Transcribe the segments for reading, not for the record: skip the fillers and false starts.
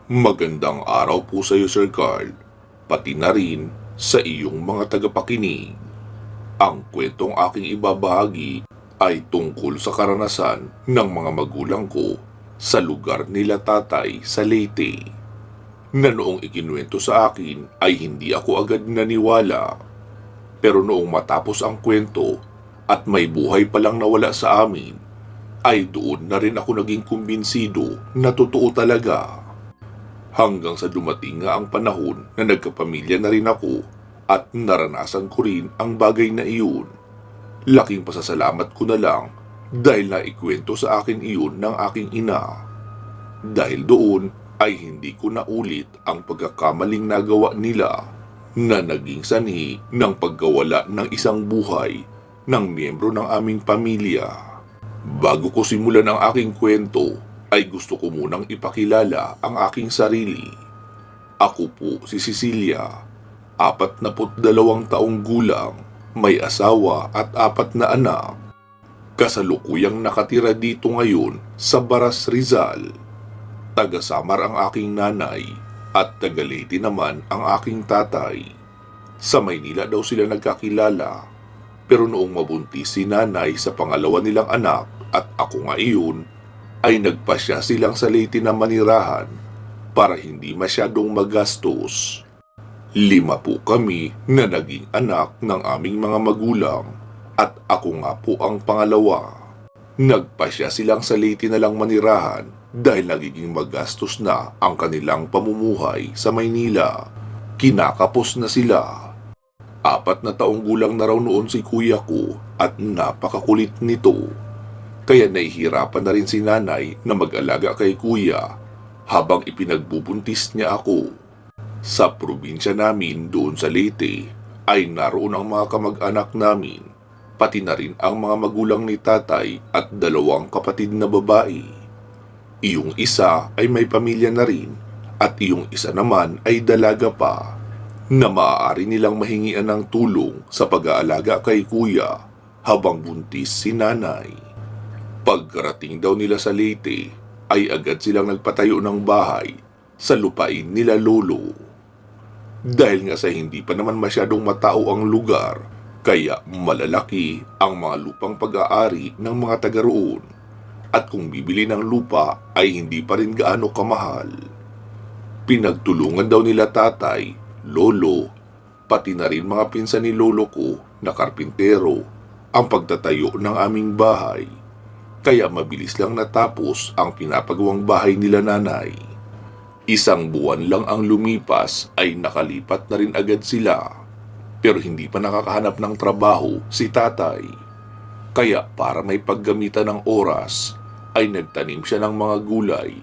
Magandang araw po sa iyo, Sir Carl, pati na rin sa iyong mga tagapakinig. Ang kwentong aking ibabahagi ay tungkol sa karanasan ng mga magulang ko sa lugar nila tatay sa Leyte, na noong ikinuwento sa akin ay hindi ako agad naniwala. Pero noong matapos ang kwento at may buhay palang nawala sa amin, ay doon na rin ako naging kumbinsido na totoo talaga. Hanggang sa dumating nga ang panahon na nagkapamilya na rin ako at naranasan ko rin ang bagay na iyon. Laking pasasalamat ko na lang dahil naikwento sa akin iyon ng aking ina. Dahil doon ay hindi ko naulit ang pagkakamaling nagawa nila na naging sanhi ng pagkawala ng isang buhay ng miyembro ng aming pamilya. Bago ko simulan ang aking kwento, ay gusto ko munang ipakilala ang aking sarili. Ako po si Cecilia, 42 taong gulang, may asawa at 4 na anak. Kasalukuyang nakatira dito ngayon sa Baras, Rizal. Taga Samar ang aking nanay at taga Leyte naman ang aking tatay. Sa Maynila daw sila nagkakilala, pero noong mabuntis si nanay sa pangalawa nilang anak at ako nga iyon, ay nagpasya silang sa Leyte na manirahan para hindi masyadong magastos. 5 po kami na naging anak ng aming mga magulang at ako nga po ang pangalawa. Nagpasya silang sa Leyte na lang manirahan dahil nagiging magastos na ang kanilang pamumuhay sa Maynila. Kinakapos na sila. 4 na taong gulang na raw noon si kuya ko at napakakulit nito. Kaya nahihirapan na rin si nanay na mag-alaga kay kuya habang ipinagbubuntis niya ako. Sa probinsya namin doon sa Leyte ay naroon ang mga kamag-anak namin, pati na rin ang mga magulang ni tatay at 2 kapatid na babae. Iyong isa ay may pamilya na rin at iyong isa naman ay dalaga pa na maaari nilang mahingian ng tulong sa pag-aalaga kay kuya habang buntis si nanay. Pagkarating daw nila sa Leyte, ay agad silang nagpatayo ng bahay sa lupain nila lolo. Dahil nga sa hindi pa naman masyadong matao ang lugar, kaya malalaki ang mga lupang pag-aari ng mga taga roon. At kung bibili ng lupa ay hindi pa rin gaano kamahal. Pinagtulungan daw nila tatay, lolo, pati na rin mga pinsan ni lolo ko na karpintero ang pagtatayo ng aming bahay. Kaya mabilis lang natapos ang pinapagawang bahay nila nanay. 1 buwan lang ang lumipas ay nakalipat na rin agad sila. Pero hindi pa nakakahanap ng trabaho si tatay. Kaya para may paggamitan ng oras ay nagtanim siya ng mga gulay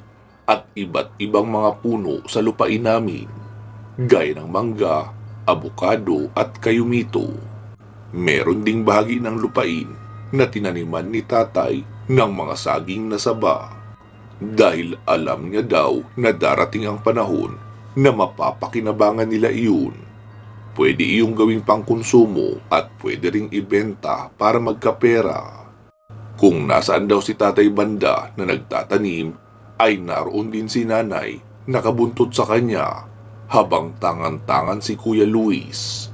at iba't ibang mga puno sa lupain namin, gaya ng mangga, abukado at kayumito. Meron ding bahagi ng lupain na tinaniman ni tatay ng mga saging na saba dahil alam niya daw na darating ang panahon na mapapakinabangan nila iyon. Pwede iyong gawing pangkonsumo at pwede ring ibenta para magkapera. Kung nasaan daw si tatay banda na nagtatanim, ay naroon din si nanay nakabuntot sa kanya habang tangan-tangan si Kuya Luis.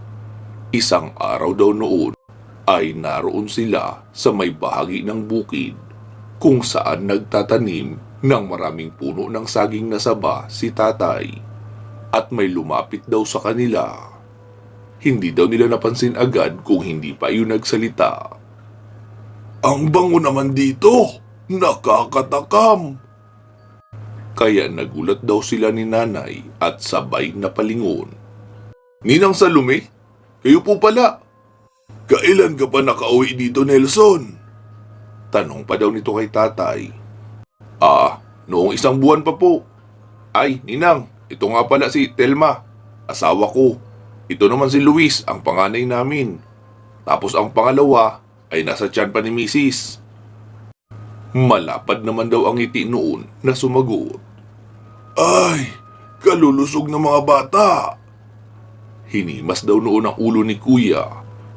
Isang araw daw noon ay naroon sila sa may bahagi ng bukid kung saan nagtatanim ng maraming puno ng saging na saba si tatay at may lumapit daw sa kanila. Hindi daw nila napansin agad kung hindi pa yun nagsalita. "Ang bango naman dito! Nakakatakam!" Kaya nagulat daw sila ni nanay at sabay na palingon. "Ninang Salome, kayo po pala. Kailan ka pa nakauwi dito, Nelson?" Tanong pa daw nito kay tatay. Noong 1 buwan pa po." "Ay, ninang, ito nga pala si Telma, asawa ko. Ito naman si Luis, ang panganay namin. Tapos ang pangalawa ay nasa tiyan pa ni Mrs." Malapad naman daw ang ngiti noon na sumagot. "Ay, kalulusog na mga bata." Hinimas daw noon ang ulo ni kuya,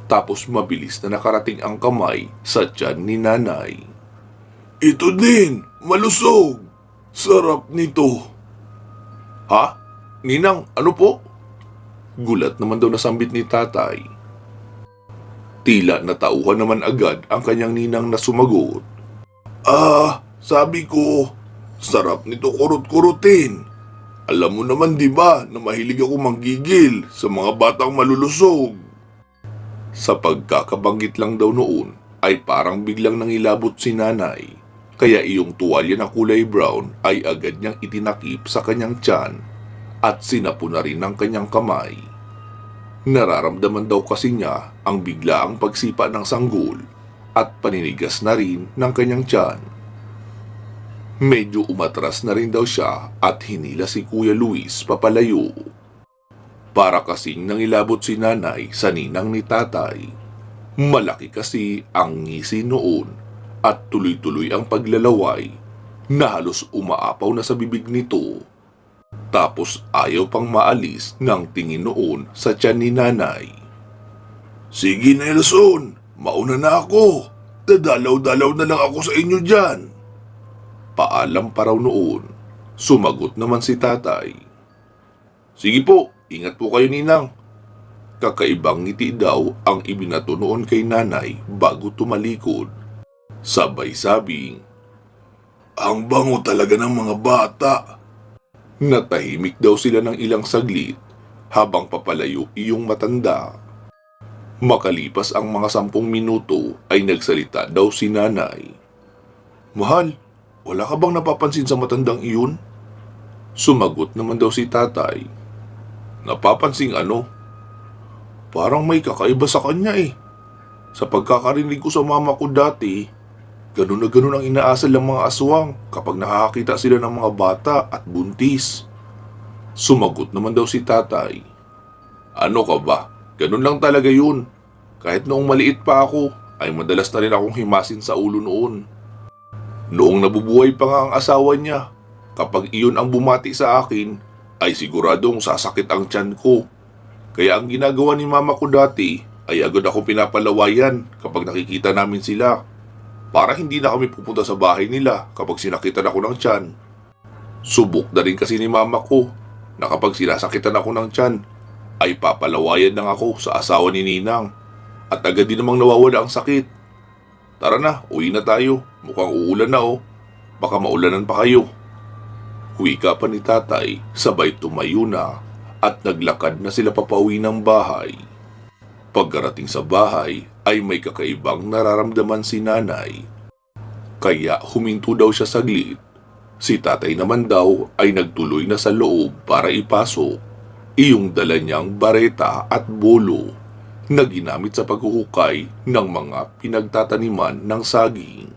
tapos mabilis na nakarating ang kamay sa tiyan ni nanay. "Ito din, malusog. Sarap nito." Ha? Ninang, ano po? Gulat naman daw nasambit ni tatay. Tila natauhan naman agad ang kanyang ninang na sumagot. Sabi ko, sarap nito kurut-kurutin. Alam mo naman di ba na mahilig ako manggigil sa mga batang malulusog. Sa pagkakabanggit lang daw noon ay parang biglang nangilabot si nanay. Kaya iyong tuwalya na kulay brown ay agad niyang itinakip sa kanyang tiyan at sinapo na rin ng kanyang kamay. Nararamdaman daw kasi niya ang biglaang pagsipa ng sanggol at paninigas na rin ng kanyang tiyan. Medyo umatras na rin daw siya at hinila si Kuya Luis papalayo. Para kasing nangilabot si nanay sa ninang ni tatay. Malaki kasi ang ngisi noon at tuloy-tuloy ang paglalaway na halos umaapaw na sa bibig nito. Tapos ayaw pang maalis ng tingin noon sa tiyan ni nanay. Sige Nelson, mauna na ako. Dadalaw-dalaw na lang ako sa inyo dyan. Paalam pa raw noon. Sumagot naman si tatay. Sige po, ingat po kayo ninang. Kakaibang ngiti daw ang ibinato noon kay nanay bago tumalikod. Sabay sabing, ang bango talaga ng mga bata. Natahimik daw sila ng ilang saglit habang papalayo iyong matanda. Makalipas ang mga 10 minuto ay nagsalita daw si nanay. Mahal, wala ka bang napapansin sa matandang iyon? Sumagot naman daw si tatay. Napapansin ano? Parang may kakaiba sa kanya eh. Sa pagkakarinig ko sa mama ko dati, ganun na ganun ang inaasal ng mga aswang kapag nakakita sila ng mga bata at buntis. Sumagot naman daw si tatay. Ano ka ba? Ganun lang talaga yun. Kahit noong maliit pa ako, ay madalas na rin akong himasin sa ulo noon. Noong nabubuhay pa nga ang asawa niya, kapag iyon ang bumati sa akin, ay siguradong sasakit ang tiyan ko. Kaya ang ginagawa ni mama ko dati ay agad ako pinapalawayan kapag nakikita namin sila. Para hindi na kami pupunta sa bahay nila kapag sinakitan ako ng tiyan. Subok na rin kasi ni mama ko na kapag sinasakitan ako ng tiyan, ay papalawayan lang ako sa asawa ni Ninang at agad din namang nawawala ang sakit. Tara na, uwi na tayo. Mukhang uulan na oh. Baka maulanan pa kayo. Wika pa ni tatay, sabay tumayo na at naglakad na sila papauwi ng bahay. Pagkarating sa bahay ay may kakaibang nararamdaman si nanay. Kaya huminto daw siya saglit. Si tatay naman daw ay nagtuloy na sa loob para ipasok iyong dala niyang bareta at bolo na ginamit sa paghuhukay ng mga pinagtataniman ng saging.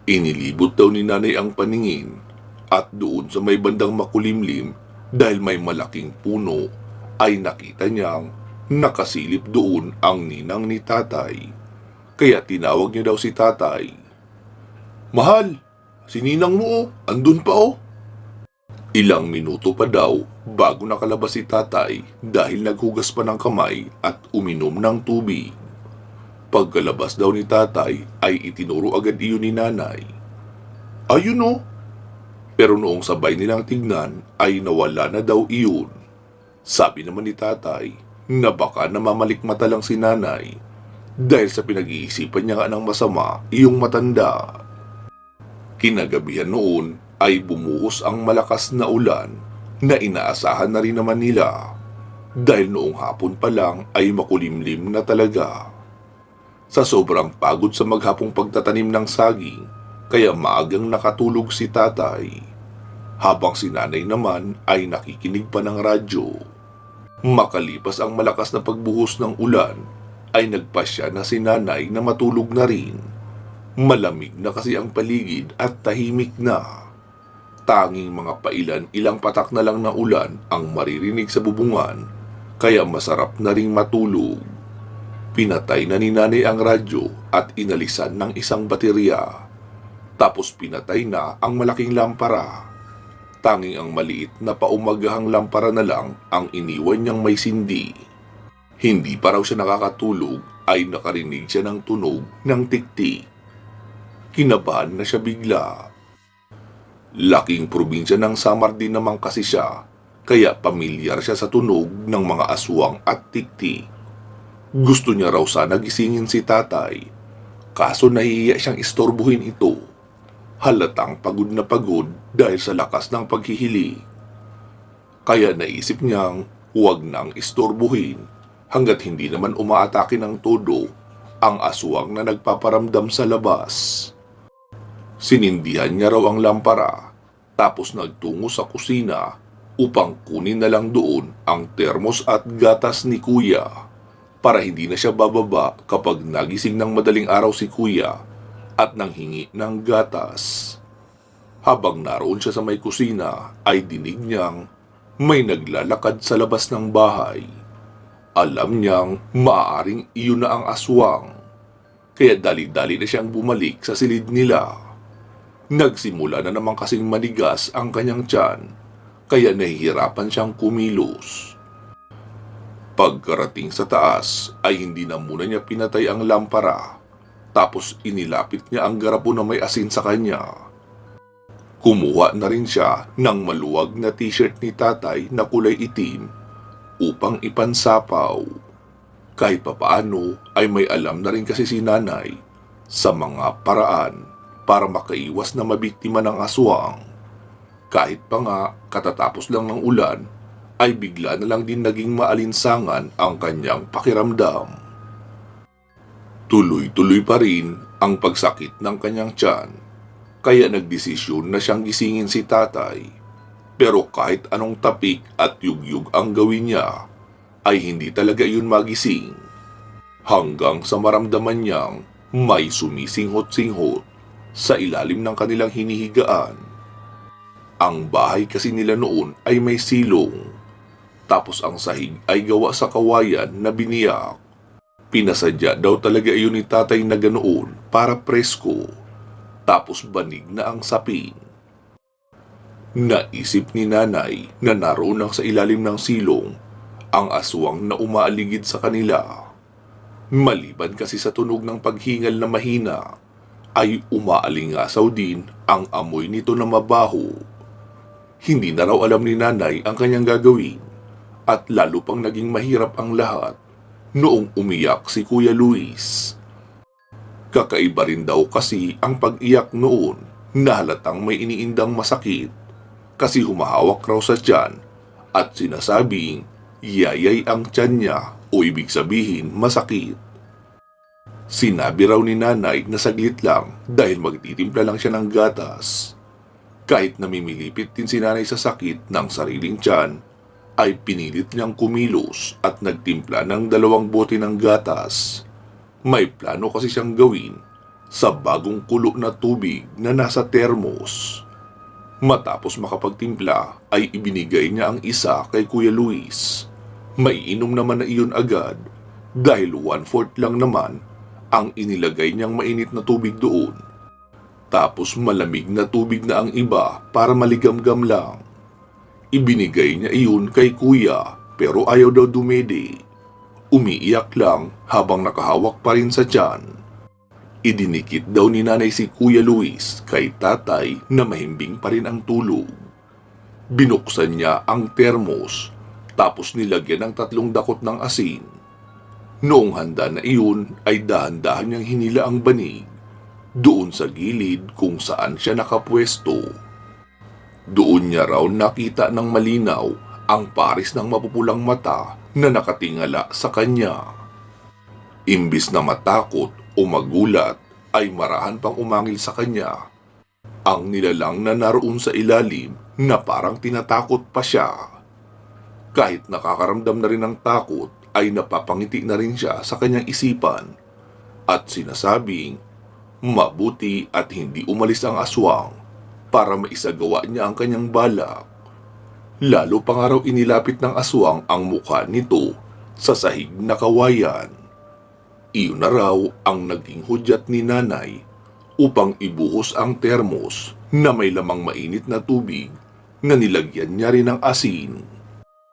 Inilibot daw ni nanay ang paningin at doon sa may bandang makulimlim dahil may malaking puno ay nakita niyang nakasilip doon ang ninang ni tatay. Kaya tinawag niya daw si tatay. Mahal, si ninang mo andun pa oh. Ilang minuto pa daw bago nakalabas si tatay dahil naghugas pa ng kamay at uminom ng tubig. Pagkalabas daw ni tatay ay itinuro agad iyon ni nanay. Ayun oh. Pero noong sabay nilang tignan ay nawala na daw iyon. Sabi naman ni tatay na baka namamalikmata lang si nanay dahil sa pinag-iisipan niya nga ng masama iyong matanda. Kinagabihan noon ay bumuhos ang malakas na ulan na inaasahan na rin naman nila dahil noong hapon pa lang ay makulimlim na talaga. Sa sobrang pagod sa maghapong pagtatanim ng saging, kaya maagang nakatulog si tatay, habang si nanay naman ay nakikinig pa ng radyo. Makalipas ang malakas na pagbuhos ng ulan, ay nagpasya na si nanay na matulog na rin. Malamig na kasi ang paligid at tahimik na. Tanging mga ilang patak na lang na ulan ang maririnig sa bubungan, kaya masarap na ring matulog. Pinatay na ni nanay ang radyo at inalisan ng isang baterya. Tapos pinatay na ang malaking lampara. Tanging ang maliit na paumagahang lampara na lang ang iniwan niyang may sindi. Hindi pa raw siya nakakatulog ay nakarinig siya ng tunog ng tiktik. Kinabahan na siya bigla. Laking probinsya ng Samar din naman kasi siya, kaya pamilyar siya sa tunog ng mga aswang at tiktik. Gusto niya raw sana gisingin si tatay, kaso nahihiya siyang istorbuhin ito. Halatang pagod na pagod dahil sa lakas ng paghihiling. Kaya naisip niyang huwag nang istorbuhin hanggat hindi naman umaatake ng todo ang aswang na nagpaparamdam sa labas. Sinindihan niya raw ang lampara, tapos nagtungo sa kusina upang kunin na lang doon ang termos at gatas ni kuya para hindi na siya bababa kapag nagising ng madaling araw si kuya at nanghingi ng gatas. Habang naroon siya sa may kusina ay dinig niyang may naglalakad sa labas ng bahay. Alam niyang maaaring iyon na ang aswang, kaya dali-dali na siyang bumalik sa silid nila. Nagsimula na naman kasing manigas ang kanyang tiyan, kaya nahihirapan siyang kumilos. Pagkarating sa taas ay hindi na muna niya pinatay ang lampara, tapos inilapit niya ang garapo na may asin sa kanya. Kumuha na rin siya ng maluwag na t-shirt ni tatay na kulay itim upang ipansapaw. Kahit papaano ay may alam na rin kasi si nanay sa mga paraan para makaiwas na mabiktima ng aswang. Kahit pa nga katatapos lang ng ulan, ay bigla na lang din naging maalinsangan ang kanyang pakiramdam. Tuloy-tuloy pa rin ang pagsakit ng kanyang tiyan, kaya nagdesisyon na siyang gisingin si tatay. Pero kahit anong tapik at yugyug ang gawin niya, ay hindi talaga iyon magising. Hanggang sa maramdaman niyang may sumisinghot-singhot sa ilalim ng kanilang hinihigaan. Ang bahay kasi nila noon ay may silong, tapos ang sahig ay gawa sa kawayan na biniyak. Pinasadya daw talaga iyon ni tatay na ganoon para presko, tapos banig na ang sapin. Naisip ni nanay na naroon lang sa ilalim ng silong ang aswang na umaaligid sa kanila. Maliban kasi sa tunog ng paghingal na mahina, ay umaalingasaw din ang amoy nito na mabaho. Hindi na raw alam ni nanay ang kanyang gagawin, at lalo pang naging mahirap ang lahat noong umiyak si Kuya Luis. Kakaiba rin daw kasi ang pag-iyak noon na halatang may iniindang masakit kasi humahawak raw sa tiyan at sinasabing yayay ang tiyan niya o ibig sabihin masakit. Sinabi raw ni nanay na saglit lang dahil magtitimpla lang siya ng gatas. Kahit namimilipit din si nanay sa sakit ng sariling tiyan, ay pinilit niyang kumilos at nagtimpla ng 2 bote ng gatas. May plano kasi siyang gawin sa bagong kulo na tubig na nasa termos. Matapos makapagtimpla ay ibinigay niya ang isa kay Kuya Luis. Maiinom naman na iyon agad dahil 1/4 lang naman ang inilagay niyang mainit na tubig doon. Tapos malamig na tubig na ang iba para maligamgam lang. Ibinigay niya iyon kay kuya pero ayaw daw dumede. Umiiyak lang habang nakahawak pa rin sa tiyan. Idinikit daw ni nanay si Kuya Luis kay tatay na mahimbing pa rin ang tulog. Binuksan niya ang termos tapos nilagyan ng 3 dakot ng asin. Noong handa na iyon ay dahan-dahan niyang hinila ang banig doon sa gilid kung saan siya nakapwesto. Doon niya raw nakita ng malinaw ang pares ng mapupulang mata na nakatingala sa kanya. Imbis na matakot o magulat ay marahan pang umangil sa kanya ang nilalang na naroon sa ilalim na parang tinatakot pa siya. Kahit nakakaramdam na rin ng takot ay napapangiti na rin siya sa kanyang isipan at sinasabing mabuti at hindi umalis ang aswang para maisagawa niya ang kanyang balak. Lalo pa nga raw inilapit ng aswang ang mukha nito sa sahig na kawayan. Iyon na raw ang naging hudyat ni nanay upang ibuhos ang termos na may lamang mainit na tubig na nilagyan niya rin ng asin.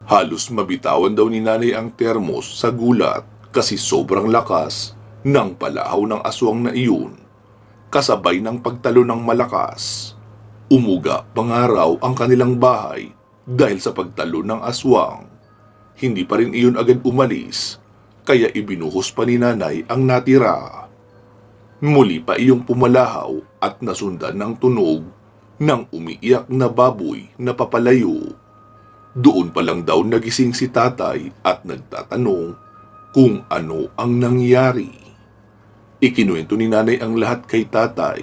Halos mabitawan daw ni nanay ang termos sa gulat kasi sobrang lakas ng palahaw ng aswang na iyon, kasabay ng pagtalo ng malakas. Umuga pa nga raw ang kanilang bahay dahil sa pagtalo ng aswang. Hindi pa rin iyon agad umalis, kaya ibinuhos pa ni nanay ang natira. Muli pa iyong pumalahaw at nasundan ng tunog ng umiiyak na baboy na papalayo. Doon pa lang daw nagising si tatay at nagtatanong kung ano ang nangyari. Ikinuwento ni nanay ang lahat kay tatay.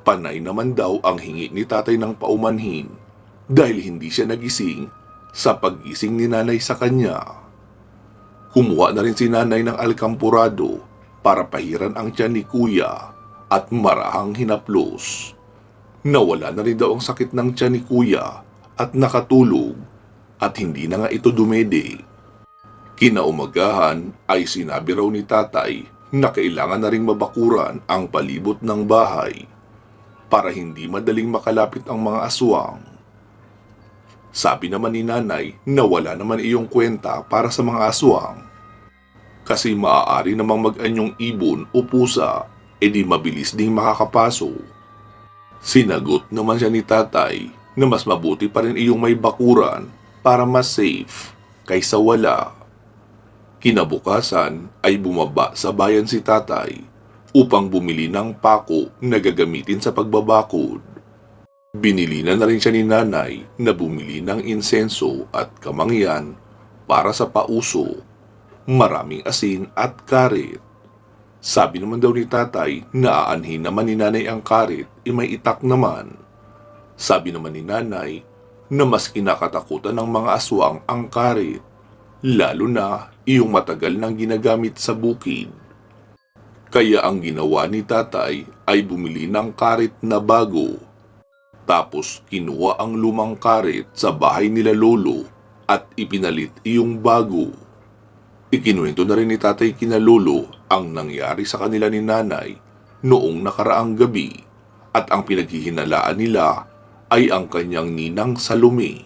Panay naman daw ang hingi ni tatay ng paumanhin dahil hindi siya nagising sa paggising ni nanay sa kanya. Kumuha na rin si nanay ng alkampurado para pahiran ang tiyan ni kuya at marahang hinaplos. Nawala na rin daw ang sakit ng tiyan ni kuya at nakatulog at hindi na nga ito dumede. Kinaumagahan ay sinabi raw ni tatay na kailangan na ring mabakuran ang palibot ng bahay para hindi madaling makalapit ang mga aswang. Sabi naman ni nanay na wala naman iyong kwenta para sa mga aswang kasi maaari namang mag-anyong ibon o pusa edi mabilis ding makakapaso. Sinagot naman siya ni tatay na mas mabuti pa rin iyong may bakuran para mas safe kaysa wala. Kinabukasan ay bumaba sa bayan si tatay upang bumili ng pako na gagamitin sa pagbabakod. Binili na rin siya ni nanay na bumili ng insenso at kamangyan para sa pauso, maraming asin at karit. Sabi naman daw ni tatay na aanhin naman ni nanay ang karit may itak naman. Sabi naman ni nanay na mas kinakatakutan ng mga aswang ang karit, lalo na iyong matagal nang ginagamit sa bukid. Kaya ang ginawa ni tatay ay bumili ng karit na bago. Tapos kinuha ang lumang karit sa bahay nila lolo at ipinalit iyong bago. Ikinuwento na rin ni tatay kina lolo ang nangyari sa kanila ni nanay noong nakaraang gabi at ang pinaghihinalaan nila ay ang kanyang ninang Salome.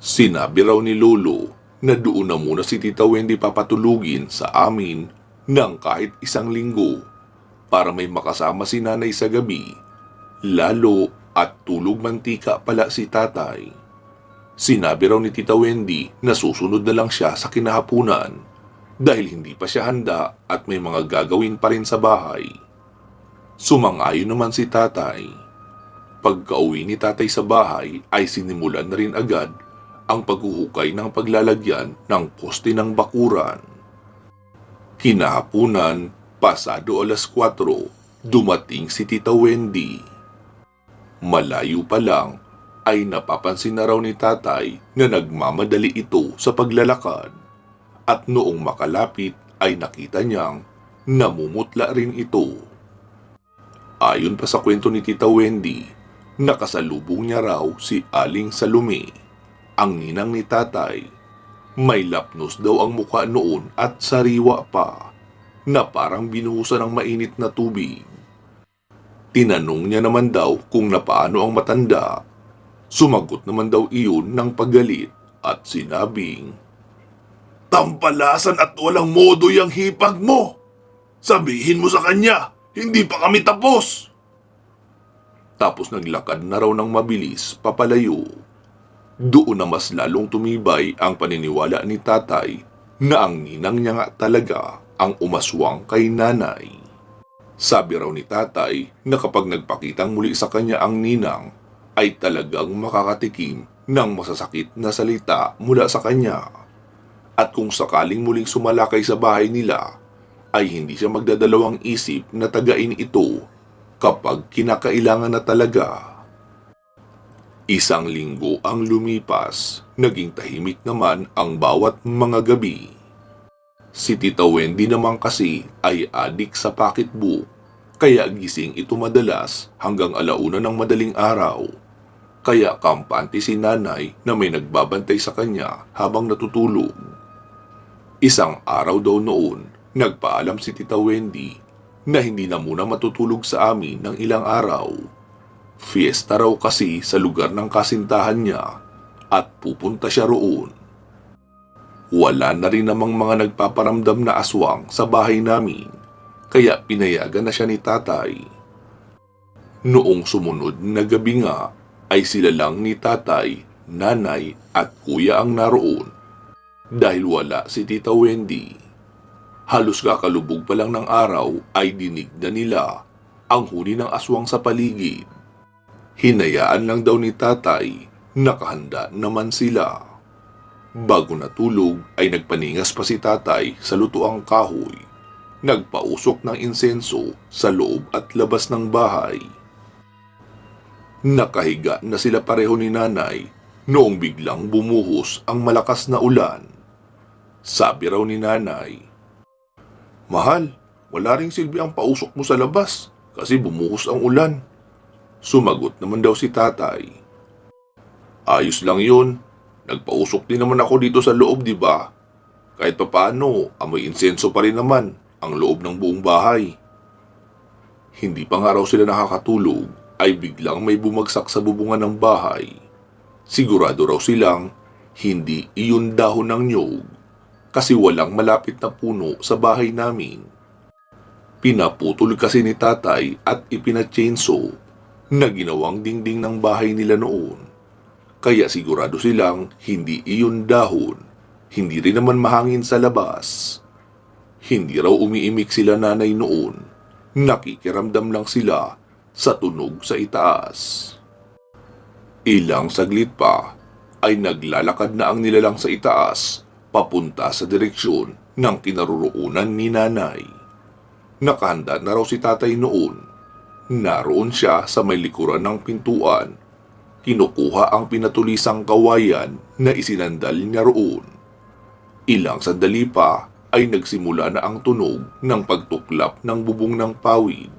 Sinabi raw ni lolo na doon na muna si Tita Wendy papatulugin sa amin ng kahit isang linggo para may makasama si nanay sa gabi, lalo at tulog mantika pala si tatay. Sinabi raw ni Tita Wendy na susunod na lang siya sa kinahapunan dahil hindi pa siya handa at may mga gagawin pa rin sa bahay. Sumang-ayon naman si tatay. Pagka-uwi ni tatay sa bahay ay sinimulan na rin agad ang paghuhukay ng paglalagyan ng poste ng bakuran. Kinahapunan, pasado 4:00, dumating si Tita Wendy. Malayo pa lang ay napapansin na raw ni tatay na nagmamadali ito sa paglalakad at noong makalapit ay nakita niyang namumutla rin ito. Ayon pa sa kwento ni Tita Wendy, nakasalubong niya raw si Aling Salome, ang ninang ni tatay. May lapnos daw ang mukha noon at sariwa pa, na parang binuhusan ng mainit na tubig. Tinanong niya naman daw kung napaano ang matanda. Sumagot naman daw iyon ng paggalit at sinabing, "Tampalasan at walang modo yang hipag mo! Sabihin mo sa kanya, hindi pa kami tapos!" Tapos naglakad na raw ng mabilis papalayo. Doon na mas lalong tumibay ang paniniwala ni tatay na ang ninang niya nga talaga ang umaswang kay nanay. Sabi raw ni tatay na kapag nagpakitang muli sa kanya ang ninang, ay talagang makakatikim ng masasakit na salita mula sa kanya. At kung sakaling muling sumalakay sa bahay nila, ay hindi siya magdadalawang isip na tagain ito kapag kinakailangan na talaga. Isang linggo ang lumipas, naging tahimik naman ang bawat mga gabi. Si Tita Wendy naman kasi ay adik sa pocketbook, kaya gising ito madalas hanggang 1:00 ng madaling araw. Kaya kampante si nanay na may nagbabantay sa kanya habang natutulog. Isang araw daw noon, nagpaalam si Tita Wendy na hindi na muna matutulog sa amin ng ilang araw. Fiesta raw kasi sa lugar ng kasintahan niya at pupunta siya roon. Wala na rin namang mga nagpaparamdam na aswang sa bahay namin, kaya pinayagan na siya ni tatay. Noong sumunod na gabi nga, ay sila lang ni tatay nanay at kuya ang naroon dahil wala si Tita Wendy. Halos kakalubog pa lang ng araw ay dinig na nila ang huni ng aswang sa paligid. Hinayaan lang daw ni tatay, nakahanda naman sila. Bago natulog ay nagpaningas pa si tatay sa lutuang kahoy. Nagpausok ng insenso sa loob at labas ng bahay. Nakahiga na sila pareho ni nanay noong biglang bumuhos ang malakas na ulan. Sabi raw ni nanay, "Mahal, wala ring silbi ang pausok mo sa labas kasi bumuhos ang ulan." Sumagot naman daw si tatay, "Ayos lang yun. Nagpausok din naman ako dito sa loob, di ba? Kahit papaano, amoy insenso pa rin naman ang loob ng buong bahay." Hindi pa nga raw sila nakakatulog ay biglang may bumagsak sa bubungan ng bahay. Sigurado raw silang hindi iyon dahon ng niyog kasi walang malapit na puno sa bahay namin. Pinaputol kasi ni tatay at ipina-chainsaw na ginawang dingding ng bahay nila noon. Kaya sigurado silang hindi iyon dahon, hindi rin naman mahangin sa labas. Hindi raw umiimik sila nanay noon, nakikiramdam lang sila sa tunog sa itaas. Ilang saglit pa ay naglalakad na ang nilalang sa itaas papunta sa direksyon ng kinaroroonan ni nanay. Nakahanda na raw si tatay noon. Naroon siya sa may likuran ng pintuan. Kinukuha ang pinatulisang kawayan na isinandal niya roon. Ilang sandali pa ay nagsimula na ang tunog ng pagtuklap ng bubong ng pawid.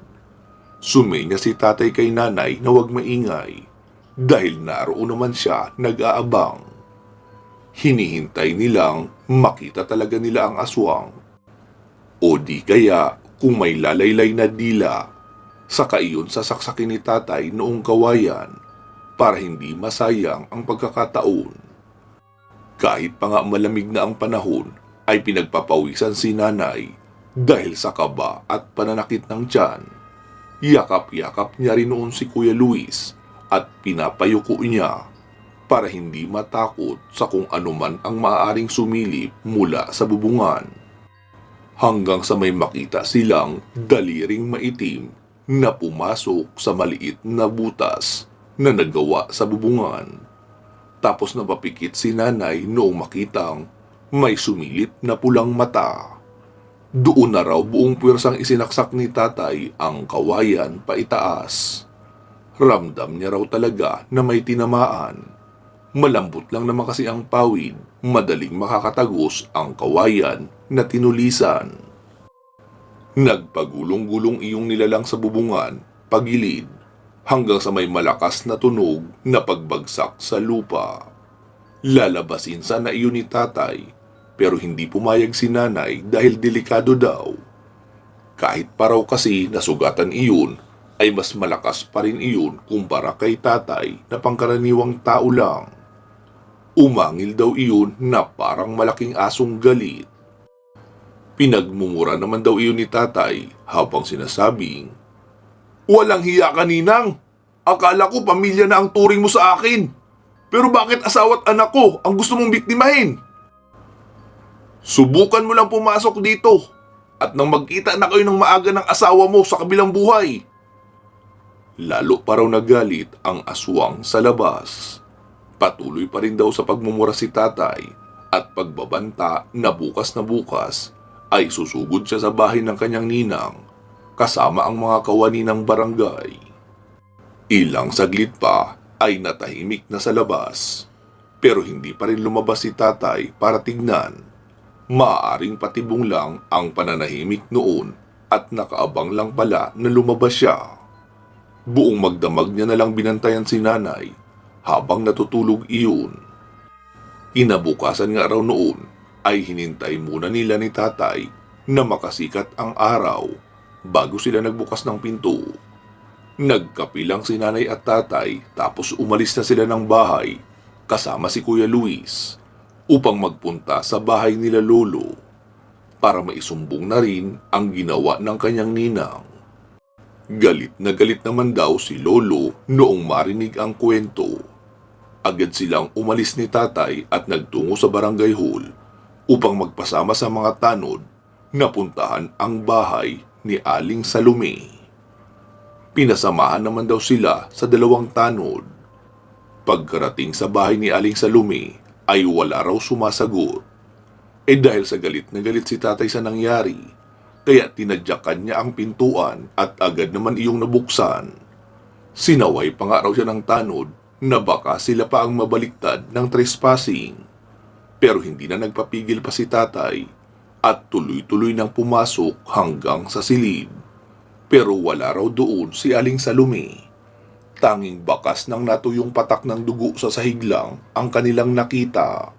Sumenya si tatay kay nanay na huwag maingay dahil naroon naman siya nag-aabang. Hinihintay nilang makita talaga nila ang aswang. O di kaya kung may lalaylay na dila, saka iyon sasaksakin ni tatay noong kawayan para hindi masayang ang pagkakataon. Kahit pa nga malamig na ang panahon, ay pinagpapawisan si nanay dahil sa kaba at pananakit ng tiyan. Yakap-yakap niya rin noon si Kuya Luis at pinapayuko niya para hindi matakot sa kung anuman ang maaaring sumilip mula sa bubungan. Hanggang sa may makita silang daliring maitim na pumasok sa maliit na butas na nagawa sa bubungan. Tapos napapikit si nanay noong makitang may sumilip na pulang mata. Doon na raw buong puwersang isinaksak ni tatay ang kawayan paitaas. Ramdam niya raw talaga na may tinamaan. Malambot lang naman kasi ang pawid, madaling makakatagos ang kawayan na tinulisan. Nagpagulong-gulong iyong nilalang sa bubungan, pagilid, hanggang sa may malakas na tunog na pagbagsak sa lupa. Lalabasin sana iyon ni tatay, pero hindi pumayag si nanay dahil delikado daw. Kahit pa raw kasi nasugatan iyon, ay mas malakas pa rin iyon kumpara kay tatay na pangkaraniwang tao lang. Umangil daw iyon na parang malaking asong galit. Pinagmumura naman daw iyon ni tatay habang sinasabing, "Walang hiya ka, Ninang! Akala ko pamilya na ang turing mo sa akin. Pero bakit asawa't anak ko ang gusto mong biktimahin? Subukan mo lang pumasok dito at nang magkita na kayo ng maaga ng asawa mo sa kabilang buhay." Lalo pa raw nagalit ang aswang sa labas. Patuloy pa rin daw sa pagmumura si tatay at pagbabanta na bukas ay susugod siya sa bahay ng kanyang ninang kasama ang mga kawani ng barangay. Ilang saglit pa ay natahimik na sa labas, pero hindi pa rin lumabas si tatay para tignan. Maaaring patibong lang ang pananahimik noon at nakaabang lang pala na lumabas siya. Buong magdamag niya na lang binantayan si nanay habang natutulog iyon. Kinabukasan nga raw noon ay hinintay muna nila ni tatay na makasikat ang araw bago sila nagbukas ng pinto. Nagkapilang si nanay at tatay tapos umalis na sila ng bahay kasama si Kuya Luis upang magpunta sa bahay nila lolo para maisumbong na rin ang ginawa ng kanyang ninang. Galit na galit naman daw si lolo noong marinig ang kwento. Agad silang umalis ni tatay at nagtungo sa barangay hall upang magpasama sa mga tanod na puntahan ang bahay ni Aling Salome. Pinasamahan naman daw sila sa dalawang tanod. Pagkarating sa bahay ni Aling Salome ay wala raw sumasagot. Dahil sa galit na galit si tatay sa nangyari, kaya tinadyakan niya ang pintuan at agad naman iyong nabuksan. Sinaway pa nga raw siya ng tanod na baka sila pa ang mabaliktad ng trespassing. Pero hindi na nagpapigil pa si tatay at tuloy-tuloy nang pumasok hanggang sa silid. Pero wala raw doon si Aling Salome. Tanging bakas ng natuyong patak ng dugo sa sahig lang ang kanilang nakita.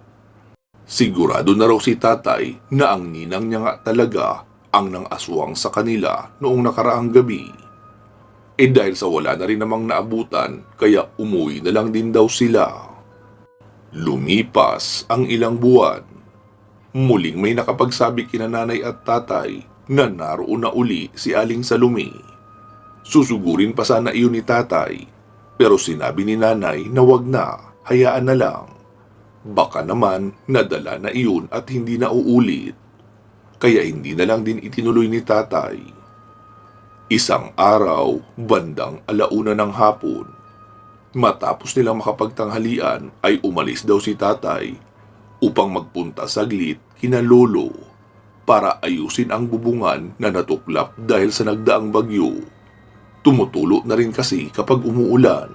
Sigurado na raw si tatay na ang ninang niya nga talaga ang nang aswang sa kanila noong nakaraang gabi. Dahil sa wala na rin namang naabutan, kaya umuwi na lang din daw sila. Lumipas ang ilang buwan. Muling may nakapagsabi kina nanay at tatay na naroon na uli si Aling Salome. Susugurin pa sana iyon ni tatay, pero sinabi ni nanay na wag na, hayaan na lang. Baka naman nadala na iyon at hindi na uulit. Kaya hindi na lang din itinuloy ni tatay. Isang araw, bandang 1:00 ng hapon, matapos nilang makapagtanghalian ay umalis daw si tatay upang magpunta saglit kina lolo para ayusin ang bubungan na natuklap dahil sa nagdaang bagyo. Tumutulo na rin kasi kapag umuulan.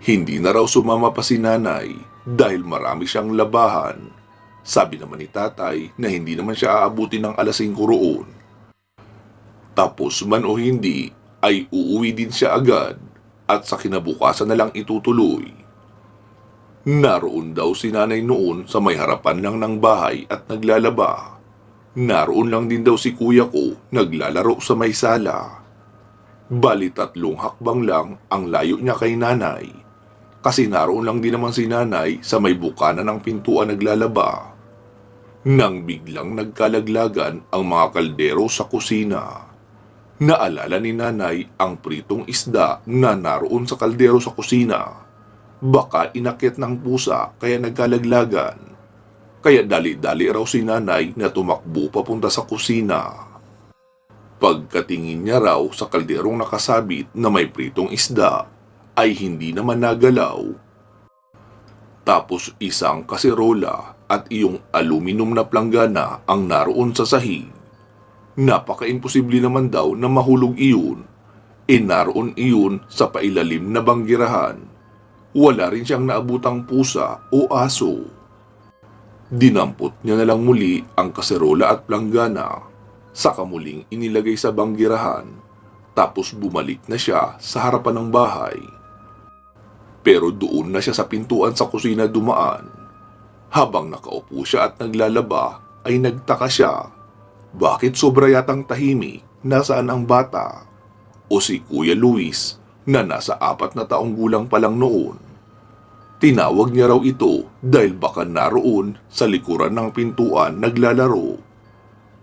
Hindi na raw sumama pa si nanay dahil marami siyang labahan. Sabi naman ni tatay na hindi naman siya aabutin ng 5:00 roon. Tapos man o hindi, ay uuwi din siya agad at sa kinabukasan na lang itutuloy. Naroon daw si nanay noon sa may harapan lang ng bahay at naglalaba. Naroon lang din daw si kuya ko naglalaro sa may sala. Bali 3 hakbang lang ang layo niya kay nanay. Kasi naroon lang din naman si nanay sa may bukana ng pintuan naglalaba. Nang biglang nagkalaglagan ang mga kaldero sa kusina. Naalala ni nanay ang pritong isda na naroon sa kaldero sa kusina. Baka inakyat ng pusa kaya nagkalaglagan. Kaya dali-dali raw si nanay na tumakbo papunta sa kusina. Pagkatingin niya raw sa kalderong nakasabit na may pritong isda, ay hindi naman nagalaw. Tapos isang kaserola at iyong aluminum na planggana ang naroon sa sahig. Napaka-imposible naman daw na mahulog iyon. Naroon iyon sa pailalim na banggirahan. Wala rin siyang naabutang pusa o aso. Dinampot niya na lang muli ang kaserola at planggana. Saka muling inilagay sa banggirahan. Tapos bumalik na siya sa harapan ng bahay. Pero doon na siya sa pintuan sa kusina dumaan. Habang nakaupo siya at naglalaba, ay nagtaka siya. Bakit sobra yatang tahimik? Nasaan ang bata? O si Kuya Luis na nasa 4 na taong gulang pa lang noon. Tinawag niya raw ito dahil baka naroon sa likuran ng pintuan naglalaro.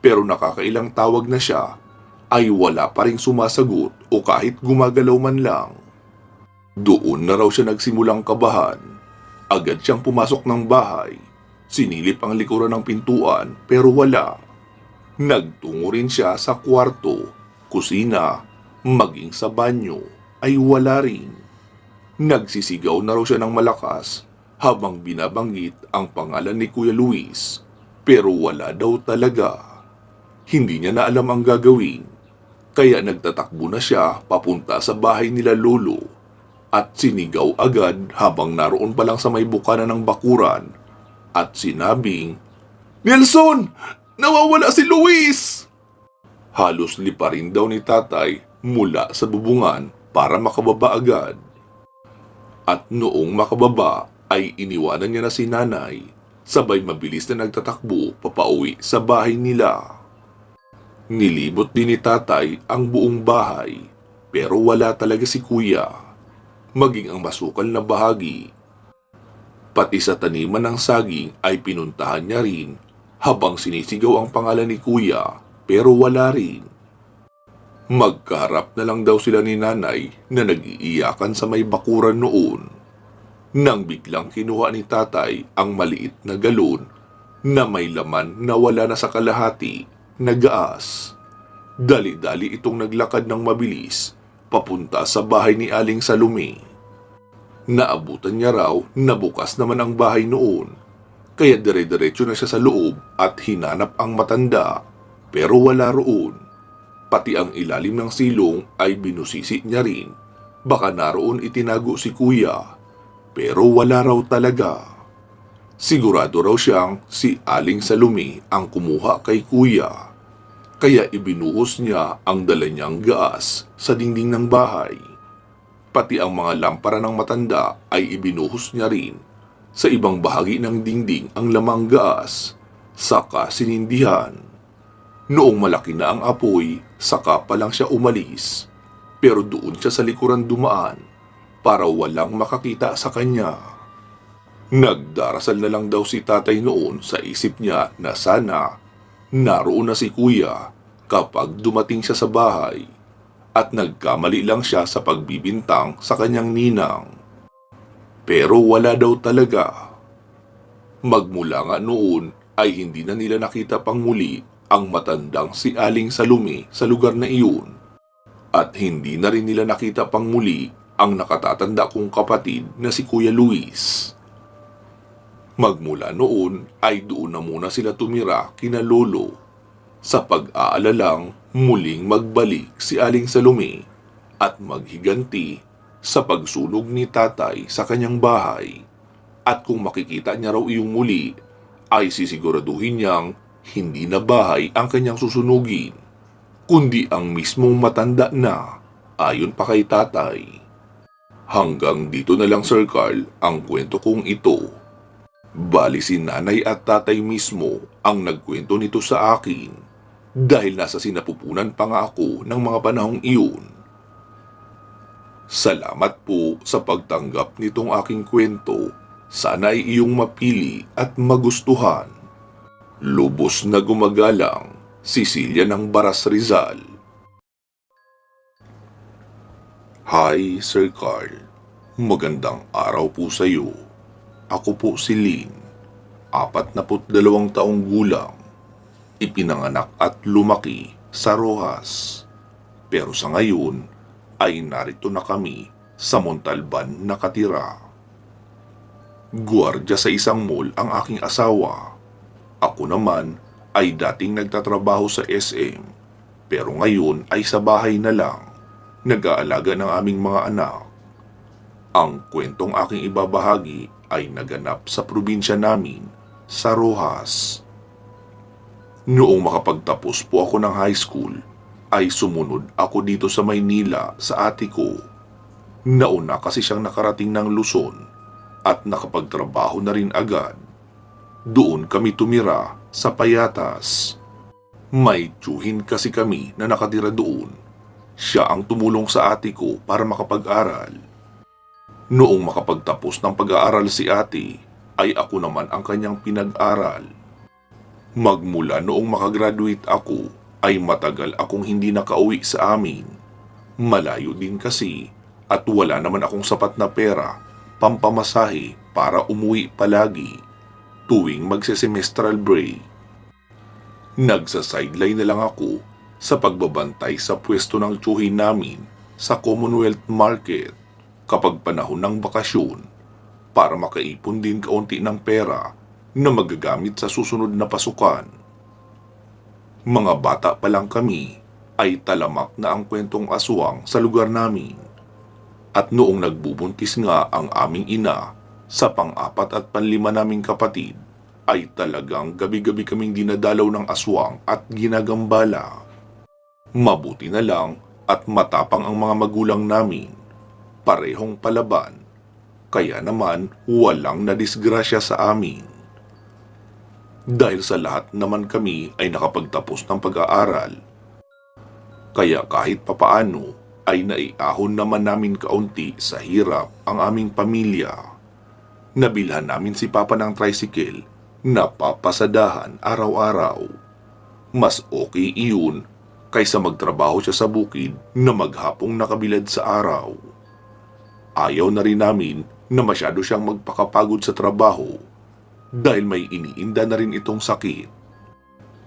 Pero nakakailang tawag na siya ay wala pa ring sumasagot o kahit gumagalaw man lang. Doon na raw siya nagsimulang kabahan. Agad siyang pumasok ng bahay. Sinilip ang likuran ng pintuan pero wala. Nagtungo rin siya sa kwarto, kusina, maging sa banyo ay wala rin. Nagsisigaw na raw siya ng malakas habang binabanggit ang pangalan ni Kuya Luis pero wala daw talaga. Hindi niya na alam ang gagawin kaya nagtatakbo na siya papunta sa bahay nila lolo at sinigaw agad habang naroon pa lang sa may bukana ng bakuran at sinabing, "Nelson! Nawawala si Luis!" Halos lipa rin daw ni tatay mula sa bubungan para makababa agad. At noong makababa ay iniwanan niya na si nanay, sabay mabilis na nagtatakbo papauwi sa bahay nila. Nilibot din ni tatay ang buong bahay pero wala talaga si kuya, maging ang masukal na bahagi. Pati sa taniman ng saging ay pinuntahan niya rin habang sinisigaw ang pangalan ni kuya pero wala rin. Magkaharap na lang daw sila ni nanay na nag-iiyakan sa may bakuran noon. Nang biglang kinuha ni tatay ang maliit na galon na may laman na wala na sa kalahati na gaas. Dali-dali itong naglakad ng mabilis papunta sa bahay ni Aling Salome. Naabutan niya raw na bukas naman ang bahay noon, kaya dire-diretso na siya sa loob at hinanap ang matanda, pero wala roon. Pati ang ilalim ng silong ay binusisi niya rin. Baka naroon itinago si kuya, pero wala raw talaga. Sigurado raw siyang si Aling Salome ang kumuha kay kuya, kaya ibinuhos niya ang dala niyang gaas sa dingding ng bahay. Pati ang mga lampara ng matanda ay ibinuhos niya rin. Sa ibang bahagi ng dingding ang lamang gaas, saka sinindihan. Noong malaki na ang apoy, saka pa lang siya umalis. Pero doon siya sa likuran dumaan para walang makakita sa kanya. Nagdarasal na lang daw si tatay noon sa isip niya na sana naroon na si kuya kapag dumating siya sa bahay, at nagkamali lang siya sa pagbibintang sa kanyang ninang. Pero wala daw talaga. Magmula nga noon ay hindi na nila nakita pang muli ang matandang si Aling Salome sa lugar na iyon, at hindi na rin nila nakita pang muli ang nakatatanda kong kapatid na si Kuya Luis. Magmula noon ay doon na muna sila tumira kina lolo, sa pag-aalalang muling magbalik si Aling Salome at maghiganti sa pagsunog ni tatay sa kanyang bahay. At kung makikita niya raw iyong muli, ay sisiguraduhin niyang hindi na bahay ang kanyang susunugin, kundi ang mismong matanda na, ayon pa kay tatay. Hanggang dito na lang, Sir Carl, ang kwento kong ito. Bali si nanay at tatay mismo ang nagkwento nito sa akin, dahil nasa sinapupunan pa nga ako ng mga panahong iyon. Salamat po sa pagtanggap nitong aking kwento. Sana ay iyong mapili at magustuhan. Lubos na gumagalang, Cecilia ng Baras, Rizal. Hi, Sir Carl. Magandang araw po sa iyo. Ako po si Lynn, 42 taong gulang. Ipinanganak at lumaki sa Rojas. Pero sa ngayon ay narito na kami sa Montalban nakatira. Guwardya sa isang mall ang aking asawa. Ako naman ay dating nagtatrabaho sa SM, pero ngayon ay sa bahay na lang, nag-aalaga ng aming mga anak. Ang kwentong aking ibabahagi ay naganap sa probinsya namin, sa Rojas. Noong makapagtapos po ako ng high school, ay sumunod ako dito sa Maynila sa ate ko. Nauna kasi siyang nakarating ng Luzon at nakapagtrabaho na rin agad. Doon kami tumira sa Payatas. May tiyuhin kasi kami na nakatira doon. Siya ang tumulong sa ate ko para makapag-aral. Noong makapagtapos ng pag-aaral si ate, ay ako naman ang kanyang pinag-aral. Magmula noong makagraduate ako, ay matagal akong hindi nakauwi sa amin. Malayo din kasi at wala naman akong sapat na pera, pampamasahe para umuwi palagi tuwing magse-semestral break. Nagsa-sideline na lang ako sa pagbabantay sa pwesto ng tiyuhin namin sa Commonwealth Market kapag panahon ng bakasyon para makaipon din kaunti ng pera na magagamit sa susunod na pasukan. Mga bata pa lang kami ay talamak na ang kwentong aswang sa lugar namin. At noong nagbubuntis nga ang aming ina sa pang-4 at pang-5 naming kapatid, ay talagang gabi-gabi kaming dinadalaw ng aswang at ginagambala. Mabuti na lang at matapang ang mga magulang namin, parehong palaban, kaya naman walang nadisgrasya sa amin. Dahil sa lahat naman kami ay nakapagtapos ng pag-aaral, kaya kahit papaano ay naiahon naman namin kaunti sa hirap ang aming pamilya. Nabilhan namin si Papa ng tricycle na papasadahan araw-araw. Mas okay iyon kaysa magtrabaho siya sa bukid na maghapong nakabilad sa araw. Ayaw na rin namin na masyado siyang magpakapagod sa trabaho dahil may iniinda na rin itong sakit.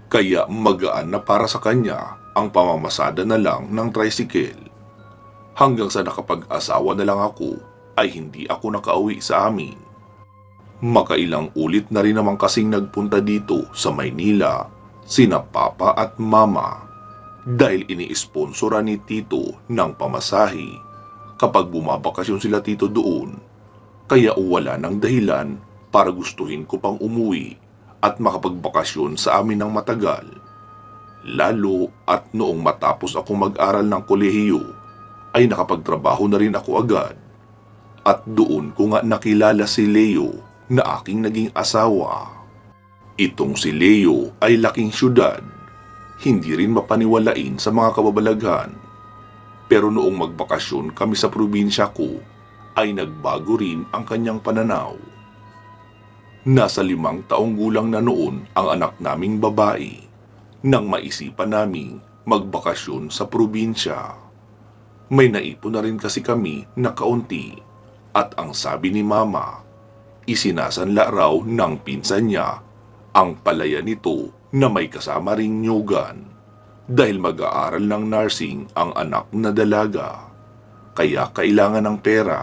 Kaya magaan na para sa kanya ang pamamasada na lang ng tricycle. Hanggang sa nakapag-asawa na lang ako ay hindi ako nakauwi sa amin. Makailang ulit na rin naman kasing nagpunta dito sa Maynila sina Papa at Mama dahil ini-sponsoran ni Tito ng pamasahe kapag bumabakasyon sila Tito doon. Kaya wala ng dahilan para gustuhin ko pang umuwi at makapagbakasyon sa amin ng matagal. Lalo at noong matapos ako mag-aral ng kolehiyo ay nakapagtrabaho na rin ako agad. At doon ko nga nakilala si Leo na aking naging asawa. Itong si Leo ay laking syudad, hindi rin mapaniwalain sa mga kababalaghan. Pero noong magbakasyon kami sa probinsya ko, ay nagbago rin ang kanyang pananaw. Nasa 5 taong gulang na noon ang anak naming babae nang maisipan naming magbakasyon sa probinsya. May naipon na rin kasi kami na kaunti at ang sabi ni Mama, isinasanla raw ng pinsan niya ang palaya nito na may kasama ring nyugan dahil mag-aaral ng nursing ang anak na dalaga, kaya kailangan ng pera.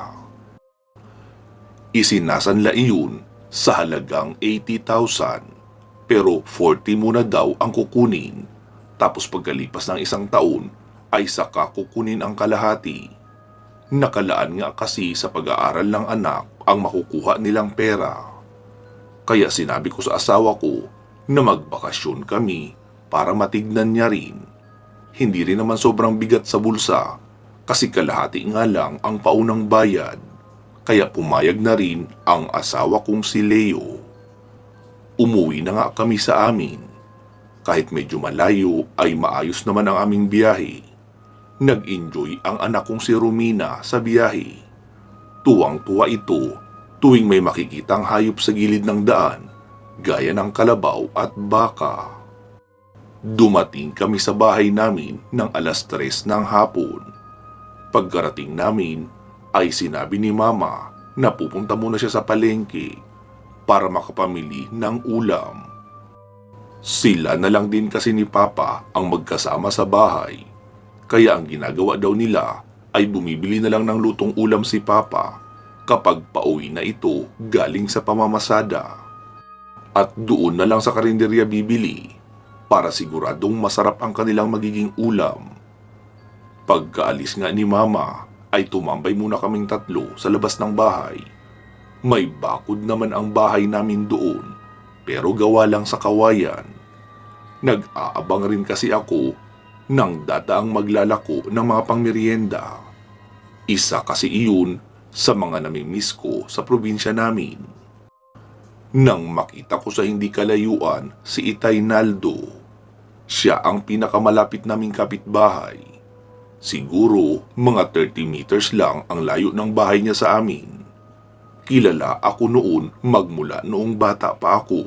Isinasanla iyon sa halagang 80,000 pero 40 muna daw ang kukunin, tapos pagkalipas ng 1 taon ay saka kukunin ang kalahati. Nakalaan nga kasi sa pag-aaral ng anak ang makukuha nilang pera. Kaya sinabi ko sa asawa ko na magbakasyon kami para matignan niya rin. Hindi rin naman sobrang bigat sa bulsa kasi kalahati nga lang ang paunang bayad. Kaya pumayag na rin ang asawa kong si Leo. Umuwi na nga kami sa amin. Kahit medyo malayo ay maayos naman ang aming biyahe. Nag-enjoy ang anak kong si Romina sa biyahe. Tuwang-tuwa ito tuwing may makikitang hayop sa gilid ng daan, gaya ng kalabaw at baka. Dumating kami sa bahay namin ng 3:00 ng hapon. Pagkarating namin ay sinabi ni Mama na pupunta muna siya sa palengke para makapamili ng ulam. Sila na lang din kasi ni Papa ang magkasama sa bahay. Kaya ang ginagawa daw nila ay bumibili na lang ng lutong ulam si Papa kapag pauwi na ito galing sa pamamasada. At doon na lang sa karinderya bibili para siguradong masarap ang kanilang magiging ulam. Pagkaalis nga ni Mama ay tumambay muna kaming 3 sa labas ng bahay. May bakod naman ang bahay namin doon pero gawa lang sa kawayan. Nag-aabang rin kasi ako nang dadaang maglalako ng mga pangmeryenda. Isa kasi iyon sa mga namimiss ko sa probinsya namin. Nang makita ko sa hindi kalayuan si Itay Naldo, siya ang pinakamalapit naming kapitbahay. Siguro mga 30 meters lang ang layo ng bahay niya sa amin. Kilala ako noon magmula noong bata pa ako.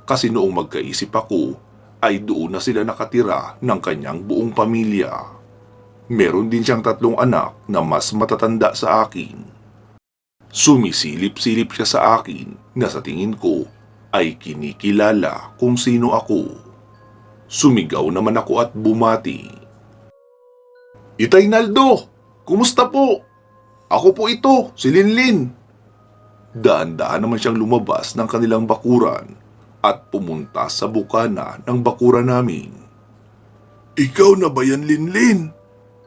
Kasi noong magkaisip ako, ay doon na sila nakatira ng kanyang buong pamilya. Meron din siyang 3 anak na mas matatanda sa akin. Sumisilip-silip siya sa akin na sa tingin ko ay kinikilala kung sino ako. Sumigaw naman ako at bumati. Itay Naldo, kumusta po? Ako po ito, si Linlin. Daan-daan naman siyang lumabas ng kanilang bakuran at pumunta sa bukana ng bakuran namin. Ikaw na ba yan, Linlin?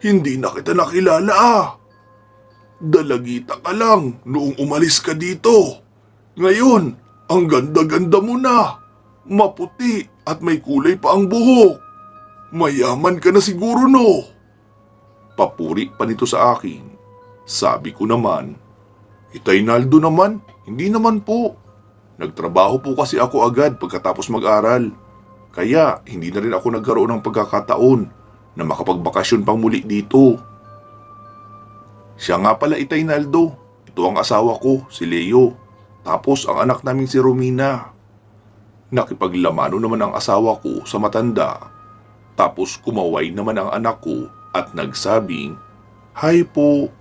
Hindi na kita nakilala ah. Dalagita ka lang noong umalis ka dito. Ngayon, ang ganda-ganda mo na. Maputi at may kulay pa ang buhok. Mayaman ka na siguro no? Papuri pa nito sa akin. Sabi ko naman, Itay Naldo naman, hindi naman po. Nagtrabaho po kasi ako agad pagkatapos mag-aral. Kaya hindi na rin ako nagkaroon ng pagkakataon na makapagbakasyon pang muli dito. Siya nga pala Itay Naldo. Ito ang asawa ko, si Leo. Tapos ang anak namin si Romina. Nakipaglamano naman ang asawa ko sa matanda. Tapos kumaway naman ang anak ko at nagsabing, "Hi po."